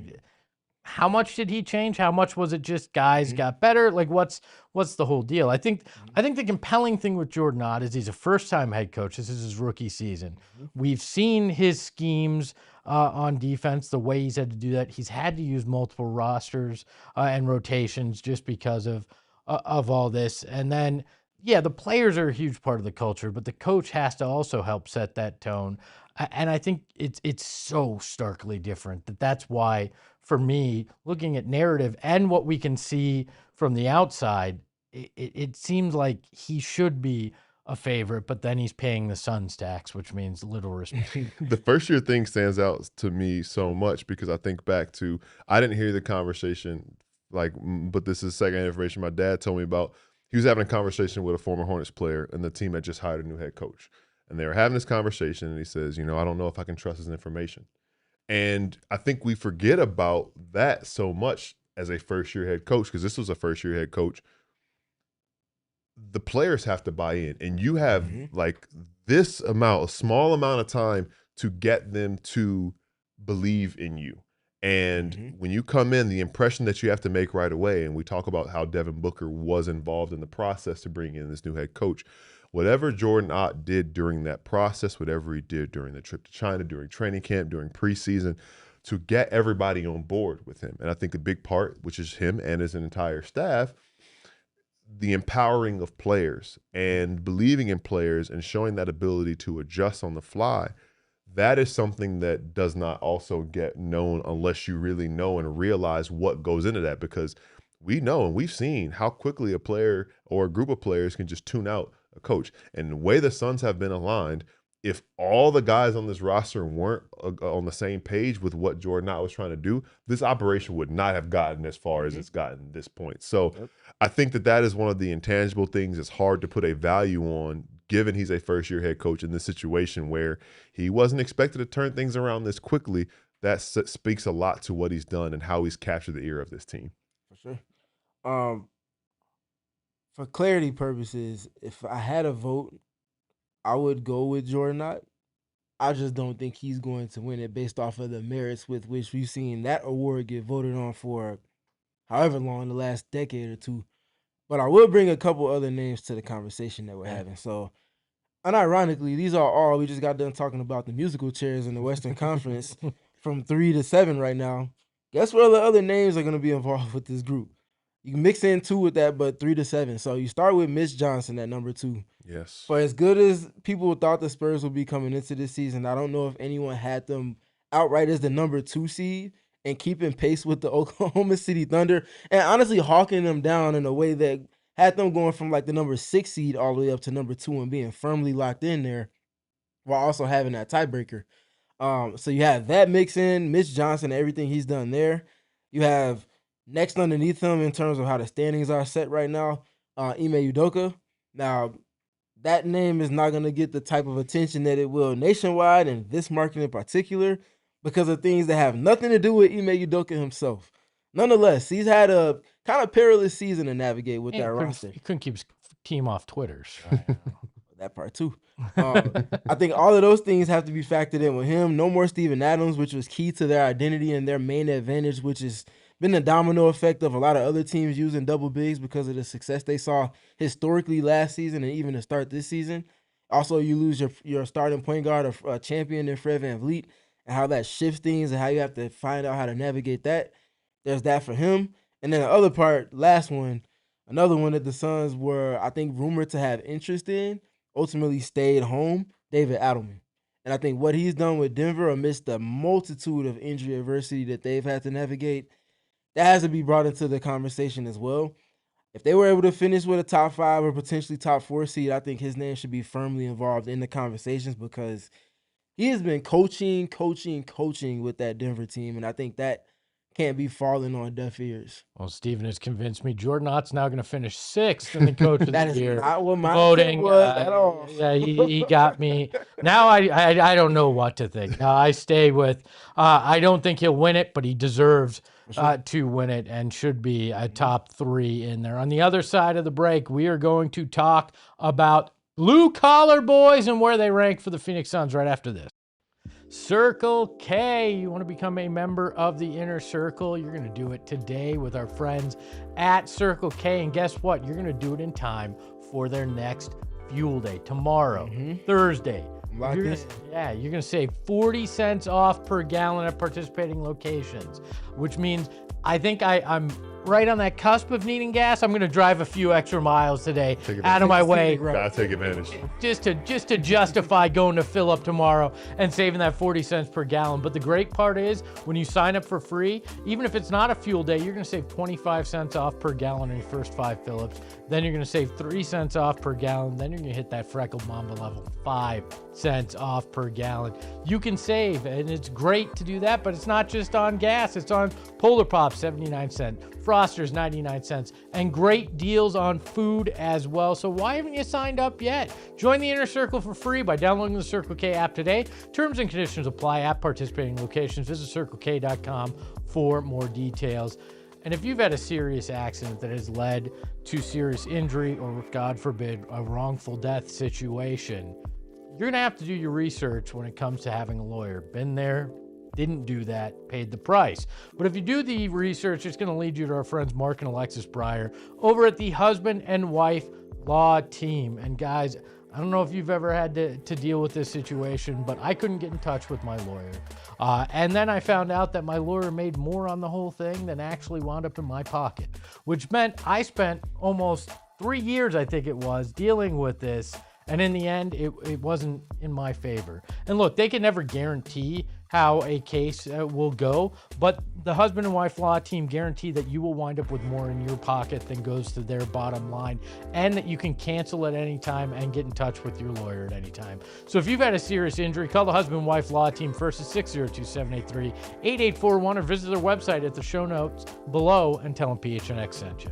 How much did he change? How much was it just guys got better? Like, what's the whole deal? I think the compelling thing with Jordan Ott is he's a first-time head coach. This is his rookie season. We've seen his schemes on defense, the way he's had to do that. He's had to use multiple rosters and rotations just because of all this. And then, yeah, the players are a huge part of the culture, but the coach has to also help set that tone. And I think it's so starkly different that's why, for me, looking at narrative and what we can see from the outside, it seems like he should be a favorite, but then he's paying the Suns tax, which means little respect. The first year thing stands out to me so much because I think back to, I didn't hear the conversation, but this is second information my dad told me about. He was having a conversation with a former Hornets player, and the team had just hired a new head coach. And they were having this conversation, and he says, I don't know if I can trust his information. And I think we forget about that so much as a first-year head coach, because this was a first-year head coach. The players have to buy in, and you have this amount, a small amount of time to get them to believe in you. And when you come in, the impression that you have to make right away, and we talk about how Devin Booker was involved in the process to bring in this new head coach. Whatever Jordan Ott did during that process, whatever he did during the trip to China, during training camp, during preseason, to get everybody on board with him. And I think a big part, which is him and his entire staff, the empowering of players and believing in players and showing that ability to adjust on the fly. That is something that does not also get known unless you really know and realize what goes into that, because we know and we've seen how quickly a player or a group of players can just tune out a coach. And the way the Suns have been aligned, if all the guys on this roster weren't on the same page with what Jordan Ott was trying to do, this operation would not have gotten as far as it's gotten at this point. So I think that is one of the intangible things it's hard to put a value on, given he's a first-year head coach in this situation where he wasn't expected to turn things around this quickly. That speaks a lot to what he's done and how he's captured the ear of this team. For sure. For clarity purposes, if I had a vote, I would go with Jordan Ott. I just don't think he's going to win it based off of the merits with which we've seen that award get voted on for however long, the last decade or two. But I will bring a couple other names to the conversation that we're having. So, unironically, these are all, we just got done talking about the musical chairs in the Western Conference from 3 to 7 right now. Guess what other names are going to be involved with this group? You can mix in 2 with that, but 3 to 7. So you start with Mitch Johnson at number 2. Yes. For as good as people thought the Spurs would be coming into this season, I don't know if anyone had them outright as the number 2 seed and keeping pace with the Oklahoma City Thunder, and honestly hawking them down in a way that had them going from like the number 6 seed all the way up to number 2 and being firmly locked in there, while also having that tiebreaker. So you have that mix in, Mitch Johnson, everything he's done there. You have next underneath him in terms of how the standings are set right now, Ime Udoka. Now, that name is not going to get the type of attention that it will nationwide and this market in particular because of things that have nothing to do with Ime Udoka himself. Nonetheless, he's had a kind of perilous season to navigate with that roster. You couldn't keep his team off Twitter. So. That part too. I think all of those things have to be factored in with him. No more Steven Adams, which was key to their identity and their main advantage, which has been the domino effect of a lot of other teams using double bigs because of the success they saw historically last season and even to start this season. Also, you lose your starting point guard, a champion in Fred VanVleet, and how that shifts things and how you have to find out how to navigate that. There's that for him. And then the other part, last one, another one that the Suns were, I think, rumored to have interest in, ultimately stayed home, David Adelman. And I think what he's done with Denver amidst the multitude of injury adversity that they've had to navigate, that has to be brought into the conversation as well. If they were able to finish with a top 5 or potentially top 4 seed, I think his name should be firmly involved in the conversations because he has been coaching with that Denver team. And I think that can't be falling on deaf ears. Well, Steven has convinced me. Jordan Ott's now going to finish 6th in the Coach of the That is Year not what my voting. intent was at all. Yeah, he got me. Now I don't know what to think. Now I stay with. I don't think he'll win it, but he deserves to win it and should be a top 3 in there. On the other side of the break, we are going to talk about blue collar boys and where they rank for the Phoenix Suns right after this. Circle K. You want to become a member of the Inner Circle? You're going to do it today with our friends at Circle K. And guess what? You're going to do it in time for their next Fuel Day tomorrow, Thursday. You're going to save 40 cents off per gallon at participating locations, which means I think I'm right on that cusp of needing gas. I'm going to drive a few extra miles today out of my way. Gotta take advantage. Just to justify going to fill up tomorrow and saving that 40 cents per gallon. But the great part is when you sign up for free, even if it's not a fuel day, you're going to save 25 cents off per gallon in your first 5 fill-ups. Then you're going to save 3 cents off per gallon. Then you're going to hit that freckled mamba level, 5 cents off per gallon. You can save, and it's great to do that, but it's not just on gas. It's on Polar Pop, 79 cents. Frosters, 99 cents, and great deals on food as well. So why haven't you signed up yet? Join the Inner Circle for free by downloading the Circle K app today. Terms and conditions apply at participating locations. Visit CircleK.com for more details. And if you've had a serious accident that has led to serious injury or, God forbid, a wrongful death situation, you're going to have to do your research when it comes to having a lawyer. Been there, didn't do that, paid the price. But if you do the research, it's going to lead you to our friends Mark and Alexis Breyer over at the Husband and Wife Law Team. And guys, I don't know if you've ever had to deal with this situation, but I couldn't get in touch with my lawyer. And then I found out that my lawyer made more on the whole thing than actually wound up in my pocket, which meant I spent almost 3 years, I think it was, dealing with this. And in the end, it wasn't in my favor. And look, they can never guarantee how a case will go, but the Husband and Wife Law Team guarantee that you will wind up with more in your pocket than goes to their bottom line, and that you can cancel at any time and get in touch with your lawyer at any time. So if you've had a serious injury, call the Husband and Wife Law Team first at 602-783-8841 or visit their website at the show notes below and tell them PHNX sent you.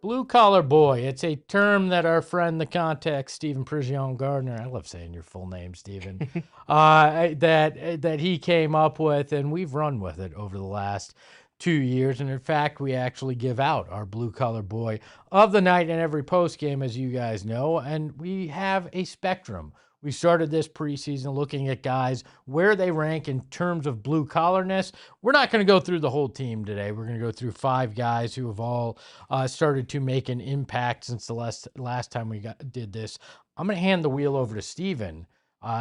Blue collar boy. It's a term that our friend, the contact, Stephen Prigion Gardner, I love saying your full name, Stephen, that he came up with, and we've run with it over the last 2 years. And in fact, we actually give out our blue collar boy of the night in every post game, as you guys know, and we have a spectrum. We started this preseason looking at guys, where they rank in terms of blue collarness. We're not going to go through the whole team today. We're going to go through 5 guys who have all started to make an impact since the last time we did this. I'm going to hand the wheel over to Steven.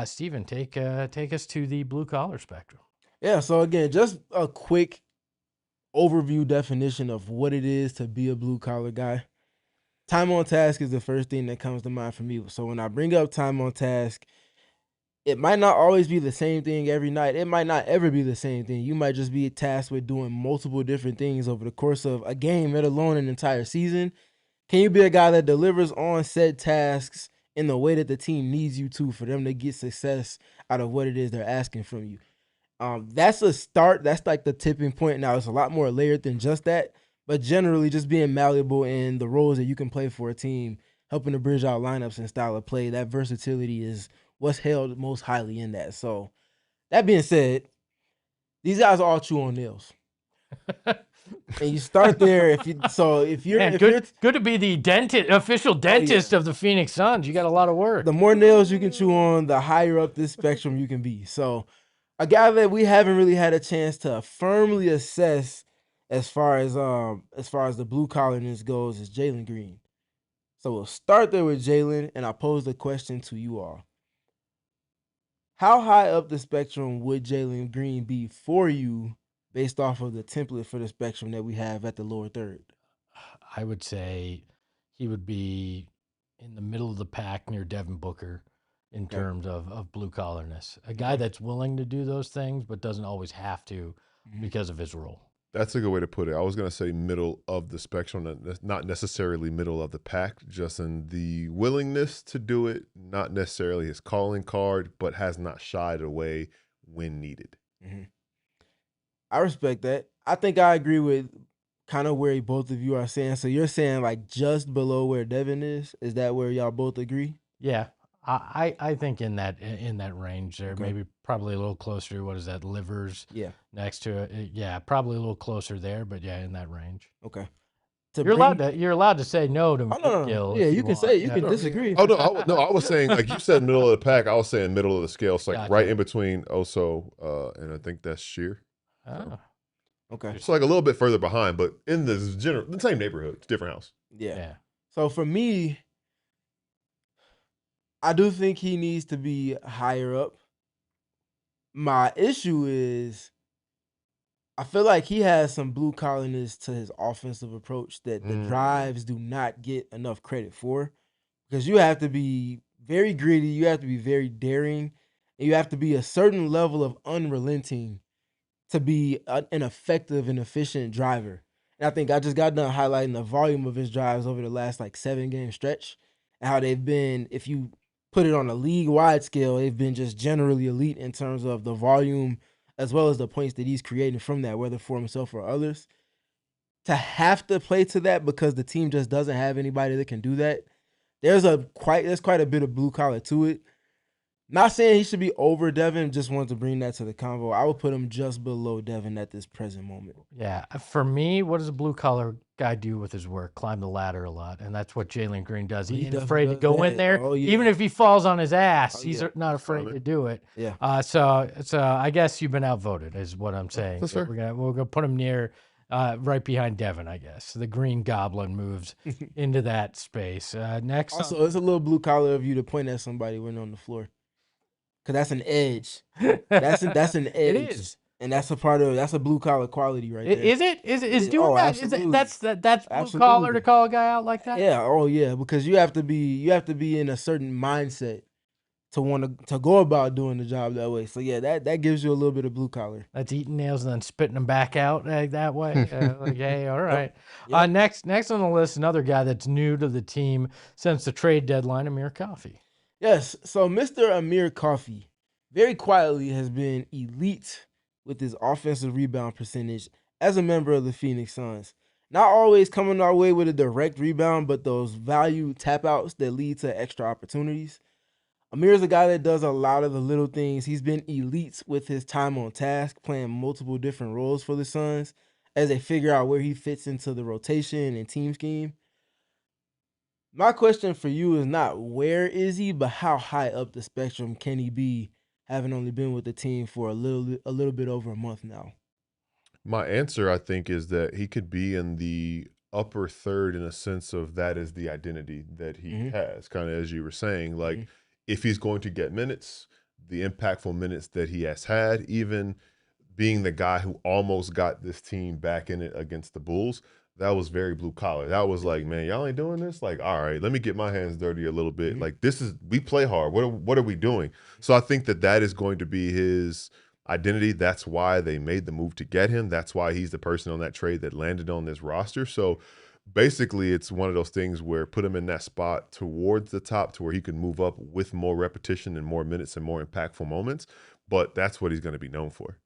Steven, take us to the blue collar spectrum. Yeah, so again, just a quick overview definition of what it is to be a blue collar guy. Time on task is the first thing that comes to mind for me. So when I bring up time on task, it might not always be the same thing every night. It might not ever be the same thing. You might just be tasked with doing multiple different things over the course of a game, let alone an entire season. Can you be a guy that delivers on said tasks in the way that the team needs you to for them to get success out of what it is they're asking from you? That's a start. That's like the tipping point. Now, it's a lot more layered than just that. But generally, just being malleable in the roles that you can play for a team, helping to bridge out lineups and style of play, that versatility is what's held most highly in that. So, that being said, these guys all chew on nails. And you start there. Good to be the official dentist of the Phoenix Suns. You got a lot of work. The more nails you can chew on, the higher up this spectrum you can be. So, a guy that we haven't really had a chance to firmly assess as far as the blue collarness goes is Jalen Green. So we'll start there with Jalen, and I'll pose the question to you all. How high up the spectrum would Jalen Green be for you based off of the template for the spectrum that we have at the lower third? I would say he would be in the middle of the pack near Devin Booker in terms of blue collarness. A guy that's willing to do those things but doesn't always have to because of his role. That's a good way to put it. I was going to say middle of the spectrum, not necessarily middle of the pack, just in the willingness to do it, not necessarily his calling card, but has not shied away when needed. I respect that. I think I agree with kind of where both of you are saying. So you're saying like just below where Devin is? Is that where y'all both agree? Yeah, I think in that range there, Okay. maybe probably a little closer. What is that? Livers Yeah. next to it. Yeah, probably a little closer there, but yeah, in that range. Okay. You're allowed to say no to Oh, no. Gil. Yeah, if you can want. say you Yeah. can disagree. Oh no, I was saying like you said middle of the pack. I was saying middle of the scale. It's like Gotcha. right in between Oso and I think that's Sheer. Oh, Okay. It's like a little bit further behind, but in the same neighborhood, different house. Yeah. yeah. So for me, I do think he needs to be higher up. My issue is I feel like he has some blue collarness to his offensive approach that the drives do not get enough credit for, because you have to be very gritty, you have to be very daring, and you have to be a certain level of unrelenting to be an effective and efficient driver. And I think I just got done highlighting the volume of his drives over the last like 7-game stretch and how they've been, if you put it on a league-wide scale, they've been just generally elite in terms of the volume as well as the points that he's creating from that, whether for himself or others. To have to play to that because the team just doesn't have anybody that can do that, there's quite a bit of blue collar to it. Not saying he should be over Devin, just wanted to bring that to the convo. I would put him just below Devin at this present moment. Yeah, for me, what does a blue collar guy do with his work? Climb the ladder a lot, and that's what Jalen Green does. He ain't afraid to go in there, even if he falls on his ass. He's not afraid to do it. Yeah. So I guess you've been outvoted, is what I'm saying. That's fair. We're gonna put him near, right behind Devin, I guess. The Green Goblin moves into that space. Next, Also, it's a little blue collar of you to point at somebody when on the floor, because that's an edge. That's an edge. It is. And that's a blue collar quality right there. Is it? Is doing that? Absolutely. That's blue Absolutely. collar to call a guy out like that? Yeah. Oh yeah. Because you have to be in a certain mindset to want to go about doing the job that way. So yeah, that gives you a little bit of blue collar. That's eating nails and then spitting them back out that way. Like, hey, all right. Yep. Next on the list, another guy that's new to the team since the trade deadline, Amir Coffey. Yes. So Mr. Amir Coffey very quietly has been elite with his offensive rebound percentage as a member of the PHNX Suns. Not always coming our way with a direct rebound, but those value tap outs that lead to extra opportunities. Amir's a guy that does a lot of the little things. He's been elite with his time on task, playing multiple different roles for the Suns as they figure out where he fits into the rotation and team scheme. My question for you is not where is he, but how high up the spectrum can he be, having only been with the team for a little bit over a month now? My answer, I think, is that he could be in the upper third in a sense of that is the identity that he has, kind of as you were saying. Like, if he's going to get minutes, the impactful minutes that he has had, even being the guy who almost got this team back in it against the Bulls, that was very blue collar. That was like, man, y'all ain't doing this? Like, all right, let me get my hands dirty a little bit. Like, we play hard. What are we doing? So I think that is going to be his identity. That's why they made the move to get him. That's why he's the person on that trade that landed on this roster. So basically, it's one of those things where put him in that spot towards the top to where he can move up with more repetition and more minutes and more impactful moments. But that's what he's going to be known for.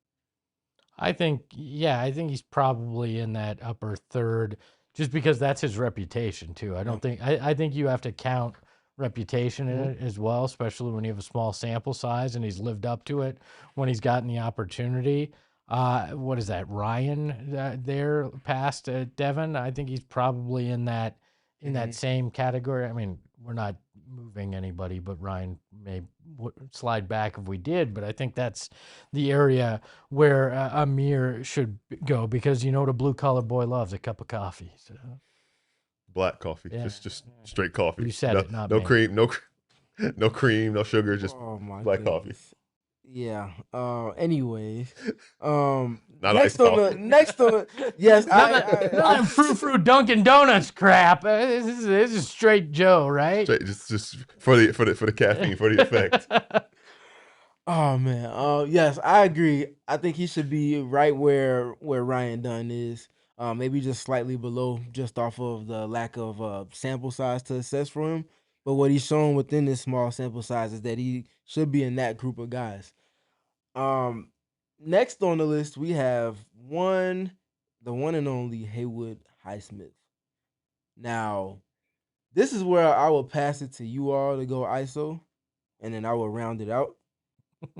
I think he's probably in that upper third just because that's his reputation too. I think you have to count reputation in it as well, especially when you have a small sample size and he's lived up to it when he's gotten the opportunity. What is that, Ryan there past Devin? I think he's probably in that same category. I mean, we're not moving anybody, but Ryan may slide back if we did. But I think that's the area where Amir should go because you know what a blue collar boy loves, a cup of coffee. So. Black coffee, just straight coffee. You said it, not no me. cream, no cream, no sugar, just black coffee. Yeah. Anyways, not next on the yes, I'm frou Dunkin' Donuts crap. This is straight Joe, right? Just for the caffeine, for the effect. Oh man. Yes, I agree. I think he should be right where Ryan Dunn is. Maybe just slightly below, just off of the lack of sample size to assess for him. But what he's shown within this small sample size is that he should be in that group of guys. Next on the list, we have 1, the one and only Haywood Highsmith. Now, this is where I will pass it to you all to go ISO, and then I will round it out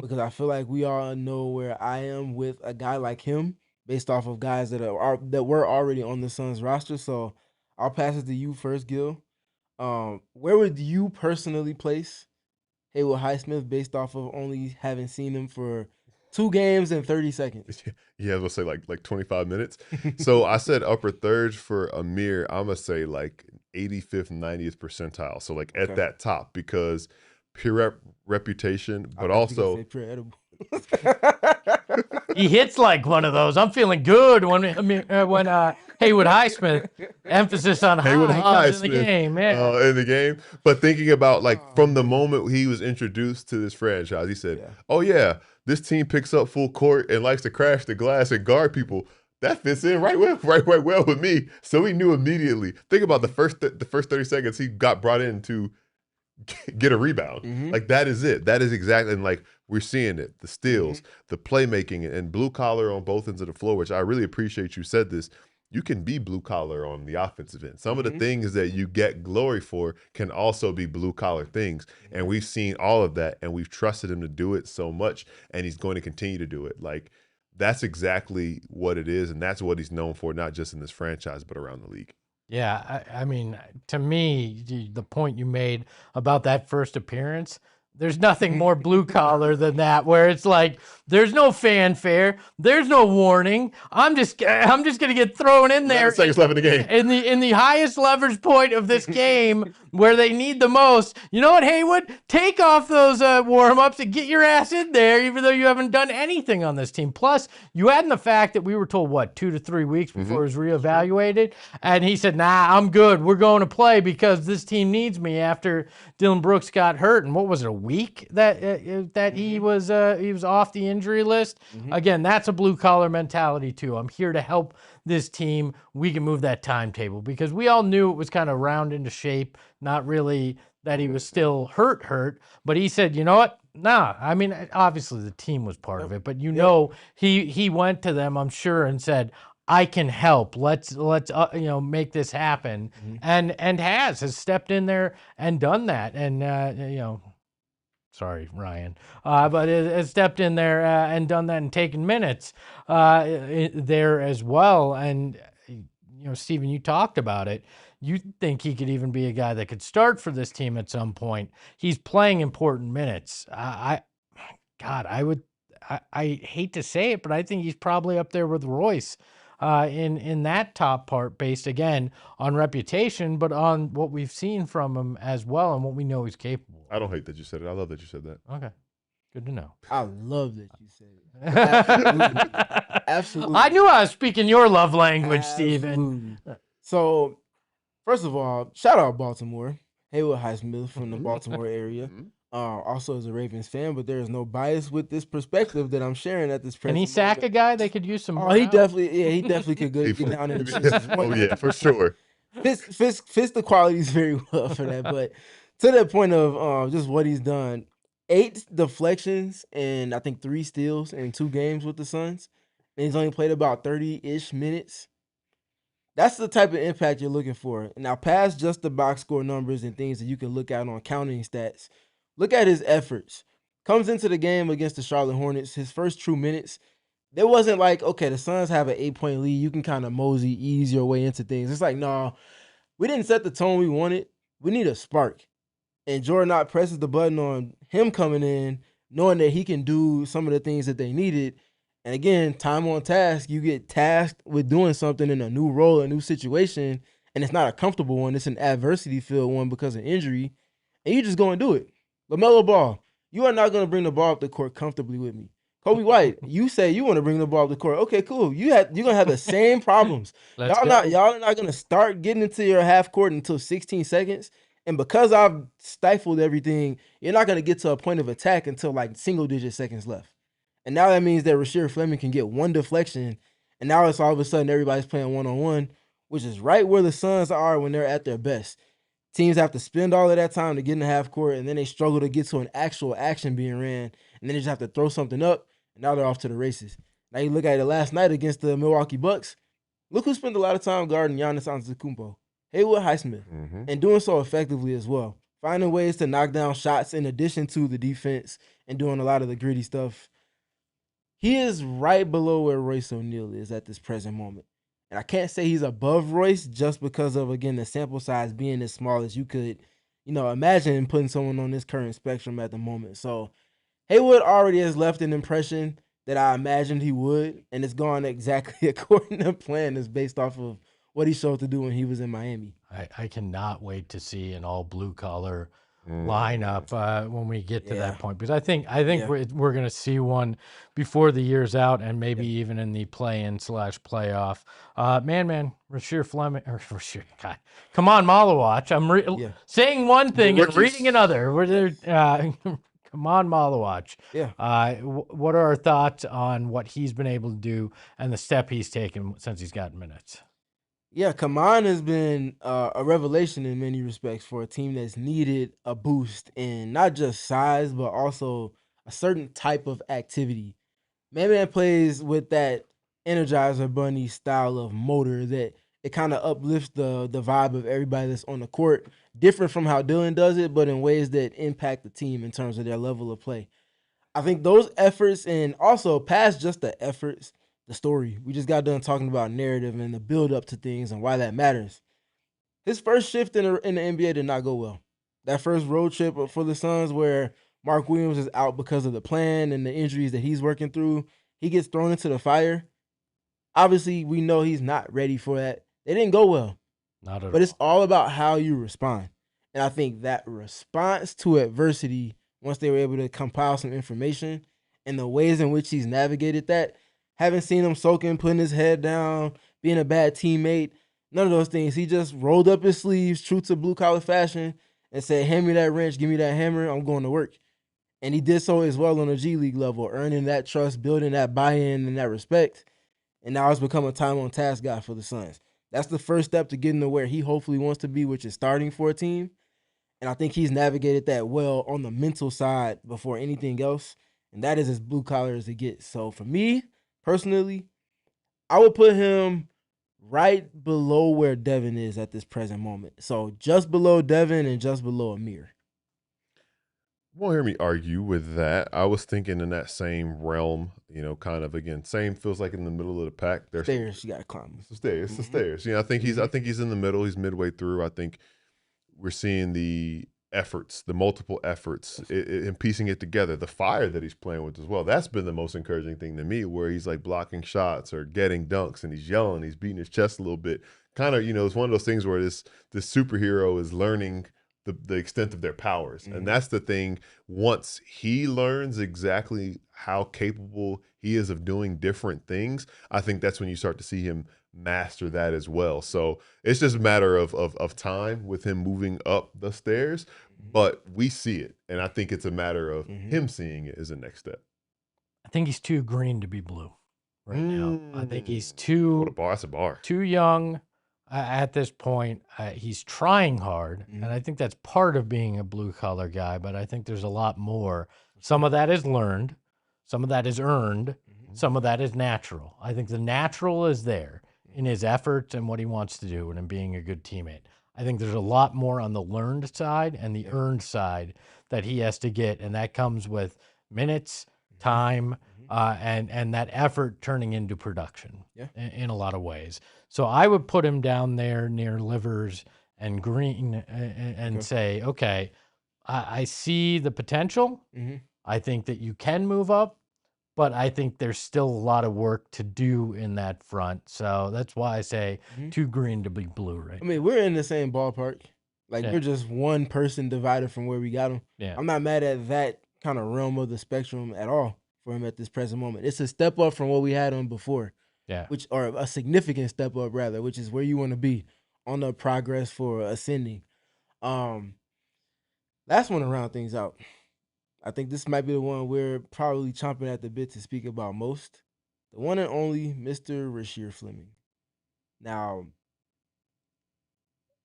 because I feel like we all know where I am with a guy like him based off of guys that that were already on the Suns roster. So I'll pass it to you first, Gil. Where would you personally place Haywood Highsmith based off of only having seen him for 2 games and 30 seconds? Yeah, I was gonna say like 25 minutes. So I said upper thirds for Amir. I'm gonna say like 85th, 90th percentile. So like at that top because pure reputation, but also pure edible. He hits like one of those. I'm feeling good when Haywood Highsmith, emphasis on Haywood comes in the Highsmith, game. Yeah. in the game. But thinking about like from the moment he was introduced to this franchise, he said, "Oh yeah, this team picks up full court and likes to crash the glass and guard people. That fits in right well with me." So he knew immediately. Think about the first 30 seconds he got brought in to get a rebound. Like that is it. That is exactly, and like we're seeing it. The steals, the playmaking, and blue collar on both ends of the floor, which I really appreciate you said this. You can be blue collar on the offensive end. Some of the things that you get glory for can also be blue collar things. And we've seen all of that, and we've trusted him to do it so much, and he's going to continue to do it. Like that's exactly what it is, and that's what he's known for, not just in this franchise, but around the league. Yeah, I mean, to me, the point you made about that first appearance, there's nothing more blue collar than that, where it's like there's no fanfare, there's no warning. I'm just gonna get thrown in there. 11 seconds left in the game. In the highest leverage point of this game, where they need the most. You know what, Haywood? Take off those warm ups and get your ass in there, even though you haven't done anything on this team. Plus, you add in the fact that we were told 2 to 3 weeks before it was reevaluated, and he said, "Nah, I'm good. We're going to play because this team needs me." After Dillon Brooks got hurt, and what was it, a week that he was off the injury list? Again, that's a blue collar mentality too. I'm here to help this team. We can move that timetable because we all knew it was kind of round into shape. Not really that he was still hurt, but he said, "You know what? Nah." I mean, obviously the team was part of it, but he went to them, I'm sure, and said, "I can help. Let's make this happen," and has stepped in there and done that, and sorry, Ryan, but has stepped in there and done that and taken minutes there as well. And Steven, you talked about it. You think he could even be a guy that could start for this team at some point. He's playing important minutes. I hate to say it, but I think he's probably up there with Royce in that top part, based again on reputation, but on what we've seen from him as well and what we know he's capable of. I don't hate that you said it. I love that you said that. Okay. Good to know. I love that you said it. Absolutely. Absolutely. I knew I was speaking your love language, Steven. So, first of all, shout out Baltimore. Haywood Highsmith from the Baltimore area. Also as a Ravens fan, but there is no bias with this perspective that I'm sharing at this present Can he sack a guy? They could use some. Oh, he definitely could get down in the trenches. Oh yeah, for sure. Fits the qualities very well for that. But to that point of just what he's done, 8 deflections and I think 3 steals in 2 games with the Suns, and he's only played about 30-ish minutes. That's the type of impact you're looking for. Now, past just the box score numbers and things that you can look at on counting stats, look at his efforts. Comes into the game against the Charlotte Hornets, his first true minutes, there wasn't like, okay, the Suns have an 8-point lead. You can kind of ease your way into things. It's like, no, we didn't set the tone we wanted. We need a spark. And Jordan Ott presses the button on him coming in, knowing that he can do some of the things that they needed. And again, time on task, you get tasked with doing something in a new role, a new situation, and it's not a comfortable one. It's an adversity-filled one because of injury, and you just go and do it. LaMelo Ball, you are not going to bring the ball up the court comfortably with me. Kobe White, you say you want to bring the ball up the court. Okay, cool. You're going to have the same problems. Y'all are not going to start getting into your half court until 16 seconds. And because I've stifled everything, you're not going to get to a point of attack until like single-digit seconds left. And now that means that Rasheed Fleming can get one deflection, and now it's all of a sudden everybody's playing one-on-one, which is right where the Suns are when they're at their best. Teams have to spend all of that time to get in the half court, and then they struggle to get to an actual action being ran, and then they just have to throw something up, and now they're off to the races. Now you look at it last night against the Milwaukee Bucks, look who spent a lot of time guarding Giannis Antetokounmpo, Haywood Highsmith, and doing so effectively as well. Finding ways to knock down shots in addition to the defense and doing a lot of the gritty stuff. He is right below where Royce O'Neal is at this present moment. And I can't say he's above Royce just because of, again, the sample size being as small as you could, imagine putting someone on this current spectrum at the moment. So Haywood already has left an impression that I imagined he would, and it's gone exactly according to plan. It's based off of what he showed to do when he was in Miami. I cannot wait to see an all blue collar lineup when we get to that point, because I think we're going to see one before the year's out, and maybe even in the play-in / playoff. Rasheer Fleming or Rasheer, God, come on, Malawatch. I'm saying one thing and reading another. Come on, Malawatch. Yeah. What are our thoughts on what he's been able to do and the step he's taken since he's gotten minutes? Yeah, Kaman has been a revelation in many respects for a team that's needed a boost in not just size, but also a certain type of activity. Man plays with that Energizer Bunny style of motor that it kind of uplifts the vibe of everybody that's on the court, different from how Dillon does it, but in ways that impact the team in terms of their level of play. I think those efforts, and also past just the efforts, the story. We just got done talking about narrative and the build up to things and why that matters. His first shift in the NBA did not go well. That first road trip for the Suns where Mark Williams is out because of the plan and the injuries that he's working through, he gets thrown into the fire. Obviously, we know he's not ready for that. They didn't go well. Not at all. But it's all about how you respond. And I think that response to adversity, once they were able to compile some information and the ways in which he's navigated that, haven't seen him soaking, putting his head down, being a bad teammate, none of those things. He just rolled up his sleeves, true to blue-collar fashion, and said, hand me that wrench, give me that hammer, I'm going to work. And he did so as well on a G League level, earning that trust, building that buy-in and that respect. And now it's become a time-on-task guy for the Suns. That's the first step to getting to where he hopefully wants to be, which is starting for a team. And I think he's navigated that well on the mental side before anything else. And that is as blue-collar as it gets. So for me, personally, I would put him right below where Devin is at this present moment. So just below Devin and just below Amir. You won't hear me argue with that. I was thinking in that same realm, kind of, again, same, feels like in the middle of the pack. There's stairs you got to climb. It's the stairs. It's the stairs. I think he's in the middle. He's midway through. I think we're seeing the efforts, the multiple efforts, and piecing it together. The fire that he's playing with as well. That's been the most encouraging thing to me, where he's like blocking shots or getting dunks and he's yelling, he's beating his chest a little bit. Kind of, it's one of those things where this superhero is learning the extent of their powers. And that's the thing. Once he learns exactly how capable he is of doing different things, I think that's when you start to see him master that as well. So it's just a matter of time with him moving up the stairs, but we see it. And I think it's a matter of him seeing it as a next step. I think he's too green to be blue right now. I think he's too What a bar. That's a bar. Too young at this point. He's trying hard, and I think that's part of being a blue-collar guy, but I think there's a lot more. Some of that is learned. Some of that is earned. Some of that is natural. I think the natural is there in his efforts and what he wants to do and in being a good teammate. I think there's a lot more on the learned side and the earned side that he has to get, and that comes with minutes, time, and that effort turning into production in a lot of ways. So I would put him down there near Livers and Green and say, okay, I see the potential. I think that you can move up, but I think there's still a lot of work to do in that front. So that's why I say too green to be blue right now. I mean, we're in the same ballpark. Like, we're just one person divided from where we got him. Yeah. I'm not mad at that kind of realm of the spectrum at all for him at this present moment. It's a step up from what we had him before. Yeah. Or a significant step up, rather, which is where you want to be on the progress for ascending. Last one to round things out. I think this might be the one we're probably chomping at the bit to speak about most. The one and only Mr. Rasheer Fleming. Now,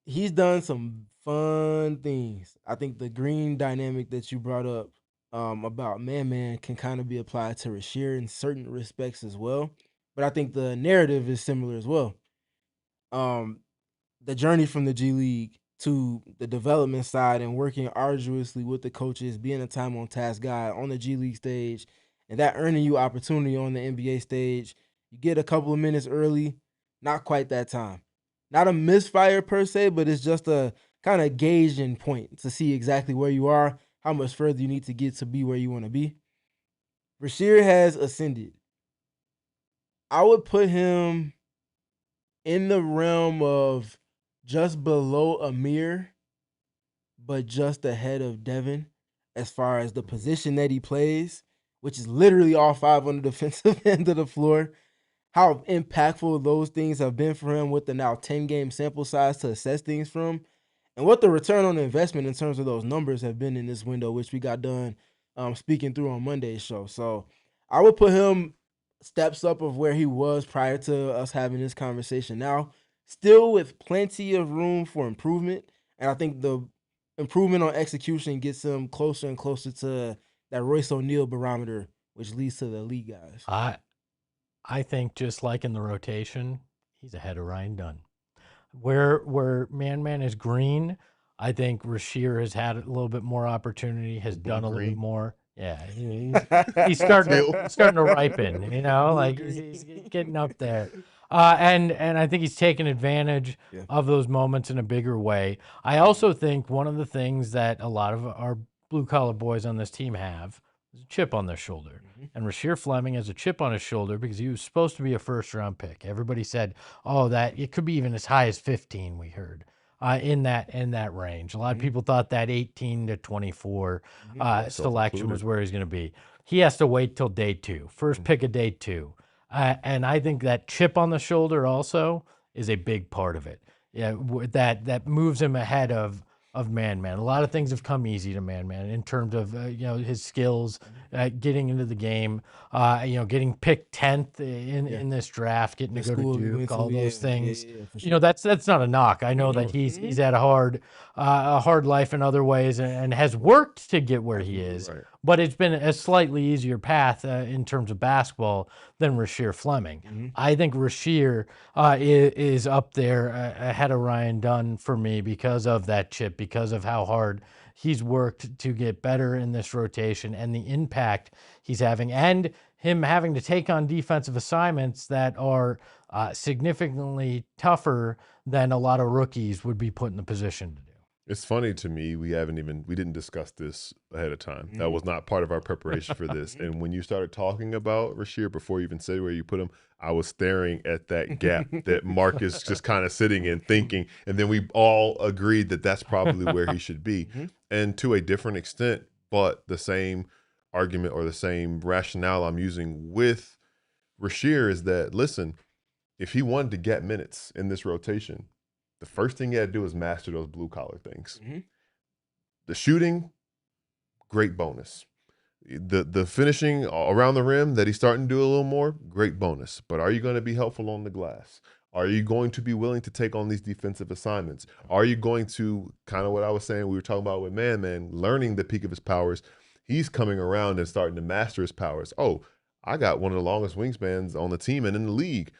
he's done some fun things. I think the green dynamic that you brought up about Man can kind of be applied to Rasheer in certain respects as well. But I think the narrative is similar as well. the journey from the G League to the development side and working arduously with the coaches, being a time on task guy on the G League stage, and that earning you opportunity on the NBA stage. You get a couple of minutes early, not quite that time. Not a misfire per se, but it's just a kind of gauging point to see exactly where you are, how much further you need to get to be where you want to be. Rasheer has ascended. I would put him in the realm of just below Amir, but just ahead of Devin as far as the position that he plays, which is literally all 5 on the defensive end of the floor. How impactful those things have been for him with the now 10-game sample size to assess things from, and what the return on investment in terms of those numbers have been in this window, which we got done speaking through on Monday's show. So I would put him steps up of where he was prior to us having this conversation now, still with plenty of room for improvement. And I think the improvement on execution gets him closer and closer to that Royce O'Neal barometer, which leads to the elite guys. I think just like in the rotation, he's ahead of Ryan Dunn. Where Man is green, I think Rasheer has had a little bit more opportunity, has done a little bit more. Yeah, he's starting to ripen, you know, like he's getting up there. And I think he's taken advantage of those moments in a bigger way. I also think one of the things that a lot of our blue-collar boys on this team have is a chip on their shoulder. And Rasheer Fleming has a chip on his shoulder because he was supposed to be a first-round pick. Everybody said, oh, that it could be even as high as 15, we heard. In that range. A lot of people thought that 18 to 24 selection was where he's going to be. He has to wait till day 2, first pick of day 2. And I think that chip on the shoulder also is a big part of it. Yeah, that moves him ahead of Man. A lot of things have come easy to Man in terms of his skills, getting into the game, getting picked 10th in this draft, getting to go to Duke, all those things. For sure. That's not a knock. I know that he's had a hard life in other ways and has worked to get where he is. Right. But it's been a slightly easier path in terms of basketball than Rasheer Fleming. I think Rasheer is up there ahead of Ryan Dunn for me because of that chip, because of how hard he's worked to get better in this rotation and the impact he's having, and him having to take on defensive assignments that are significantly tougher than a lot of rookies would be put in the position to do. It's funny to me, we didn't discuss this ahead of time. That was not part of our preparation for this. And when you started talking about Rasheer, before you even said where you put him, I was staring at that gap that Mark is just kind of sitting in thinking. And then we all agreed that that's probably where he should be. And to a different extent, but the same argument or the same rationale I'm using with Rasheer is that, listen, if he wanted to get minutes in this rotation, the first thing he had to do is master those blue-collar things. The shooting, great bonus. The finishing around the rim that he's starting to do a little more, great bonus. But are you going to be helpful on the glass? Are you going to be willing to take on these defensive assignments? Are you going to, kind of what I was saying, we were talking about with Man, learning the peak of his powers. He's coming around and starting to master his powers. Oh, I got one of the longest wingspans on the team and in the league.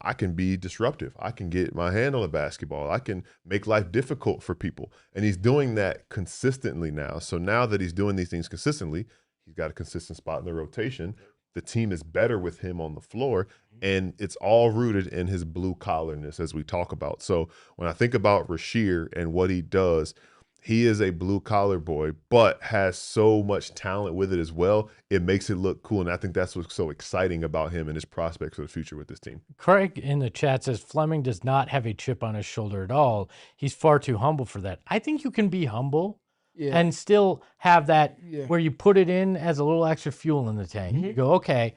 I can be disruptive. I can get my hand on the basketball. I can make life difficult for people. And he's doing that consistently now. So now that he's doing these things consistently, he's got a consistent spot in the rotation. The team is better with him on the floor, and it's all rooted in his blue-collarness, as we talk about. So when I think about Rasheer and what he does, he is a blue-collar boy, but has so much talent with it as well. It makes it look cool, and I think that's what's so exciting about him and his prospects for the future with this team. Craig in the chat says, Fleming does not have a chip on his shoulder at all. He's far too humble for that. I think you can be humble and still have that where you put it in as a little extra fuel in the tank. You go, okay,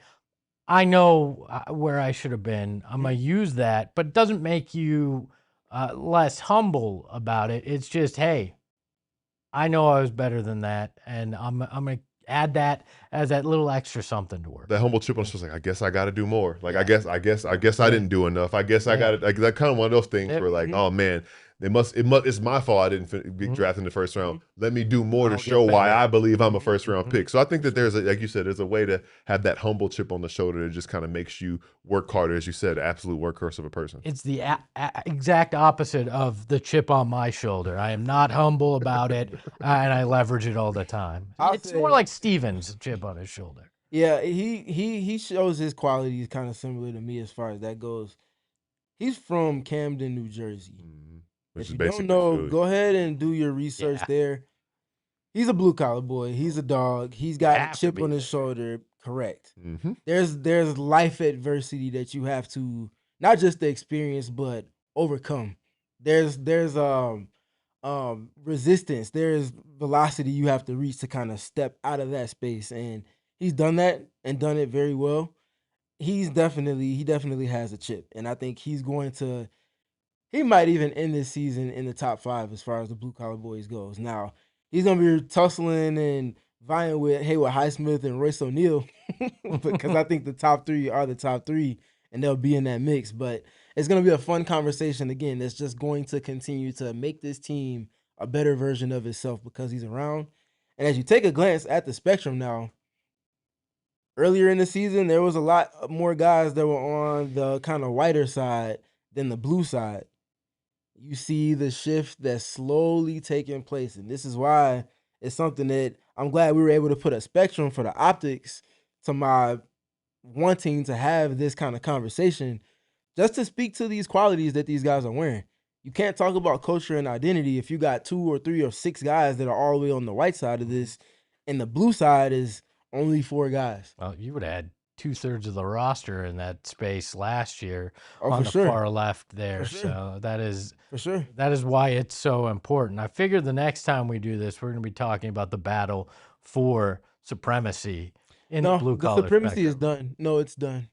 I know where I should have been. I'm going to use that, but it doesn't make you less humble about it. It's just, hey, I know I was better than that, and I'm going to add that as that little extra something to work. That humble chip on the shoulder, like, I guess I got to do more. Like, I guess I didn't do enough. I guess I got to, like, that kind of one of those things where, like, oh man, It's my fault I didn't get drafted in the first round. Let me do more to show why I believe I'm a first round pick. So I think that like you said, there's a way to have that humble chip on the shoulder that just kind of makes you work harder, as you said, absolute workhorse of a person. It's the exact opposite of the chip on my shoulder. I am not humble about it, and I leverage it all the time. It's more like Steven's chip on his shoulder. Yeah, he shows his qualities kind of similar to me as far as that goes. He's from Camden, New Jersey. Which if is you don't basically know, Philly. go ahead and do your research there. He's a blue collar boy. He's a dog. He's got a chip on his shoulder. Correct. There's life adversity that you have to not just the experience but overcome. There's resistance. There's velocity you have to reach to kind of step out of that space, and he's done that and done it very well. He definitely has a chip, and I think he might even end this season in the top 5 as far as the blue collar boys goes. Now he's gonna be tussling and vying with Haywood Highsmith and Royce O'Neal because I think the top 3 are the top 3, and they'll be in that mix. But it's gonna be a fun conversation again. That's just going to continue to make this team a better version of itself because he's around. And as you take a glance at the spectrum now, earlier in the season, there was a lot more guys that were on the kind of whiter side than the blue side. You see the shift that's slowly taking place. And this is why it's something that I'm glad we were able to put a spectrum for the optics to my wanting to have this kind of conversation, just to speak to these qualities that these guys are wearing. You can't talk about culture and identity if you got 2 or 3 or 6 guys that are all the way on the white side of this, and the blue side is only 4 guys. Well, you would have had 2/3 of the roster in that space last year on the far left there. So that is for sure. That is why it's so important. I figured the next time we do this, we're going to be talking about the battle for supremacy in the blue collar. The supremacy is done. No, it's done.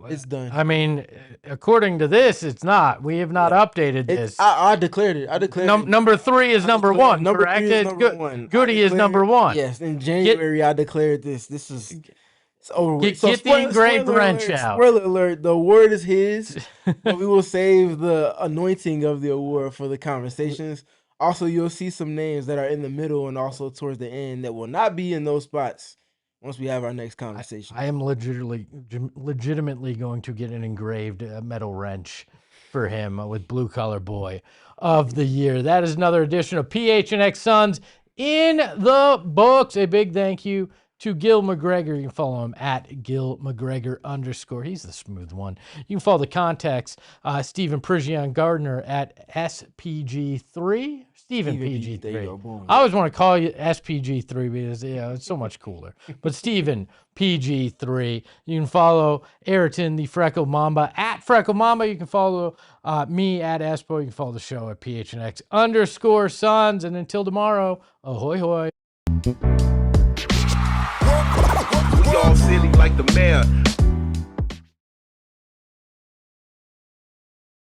It's done. I mean, according to this, it's not. We have not updated this. I declared it. I declared number 3 is number 1. Number correct? 3 is number 1. Goody is number 1. Yes, in January I declared this. This is it's over with. Get the engraved wrench out. Spoiler alert: the award is his, but we will save the anointing of the award for the conversations. Also, you'll see some names that are in the middle and also towards the end that will not be in those spots once we have our next conversation. I am legitimately going to get an engraved metal wrench for him with Blue Collar Boy of the Year. That is another edition of PHNX Suns in the books. A big thank you to Gil McGregor. You can follow him at Gil McGregor _. He's the smooth one. You can follow the contacts, Stephen Prigion Gardner at SPG3. Stephen PG3. I always want to call you SPG3 because it's so much cooler. But Stephen PG3. You can follow Ayrton the Freckle Mamba at Freckle Mamba. You can follow me at Espo. You can follow the show at PHNX _Suns. And until tomorrow, ahoy hoy. We all silly like the mayor.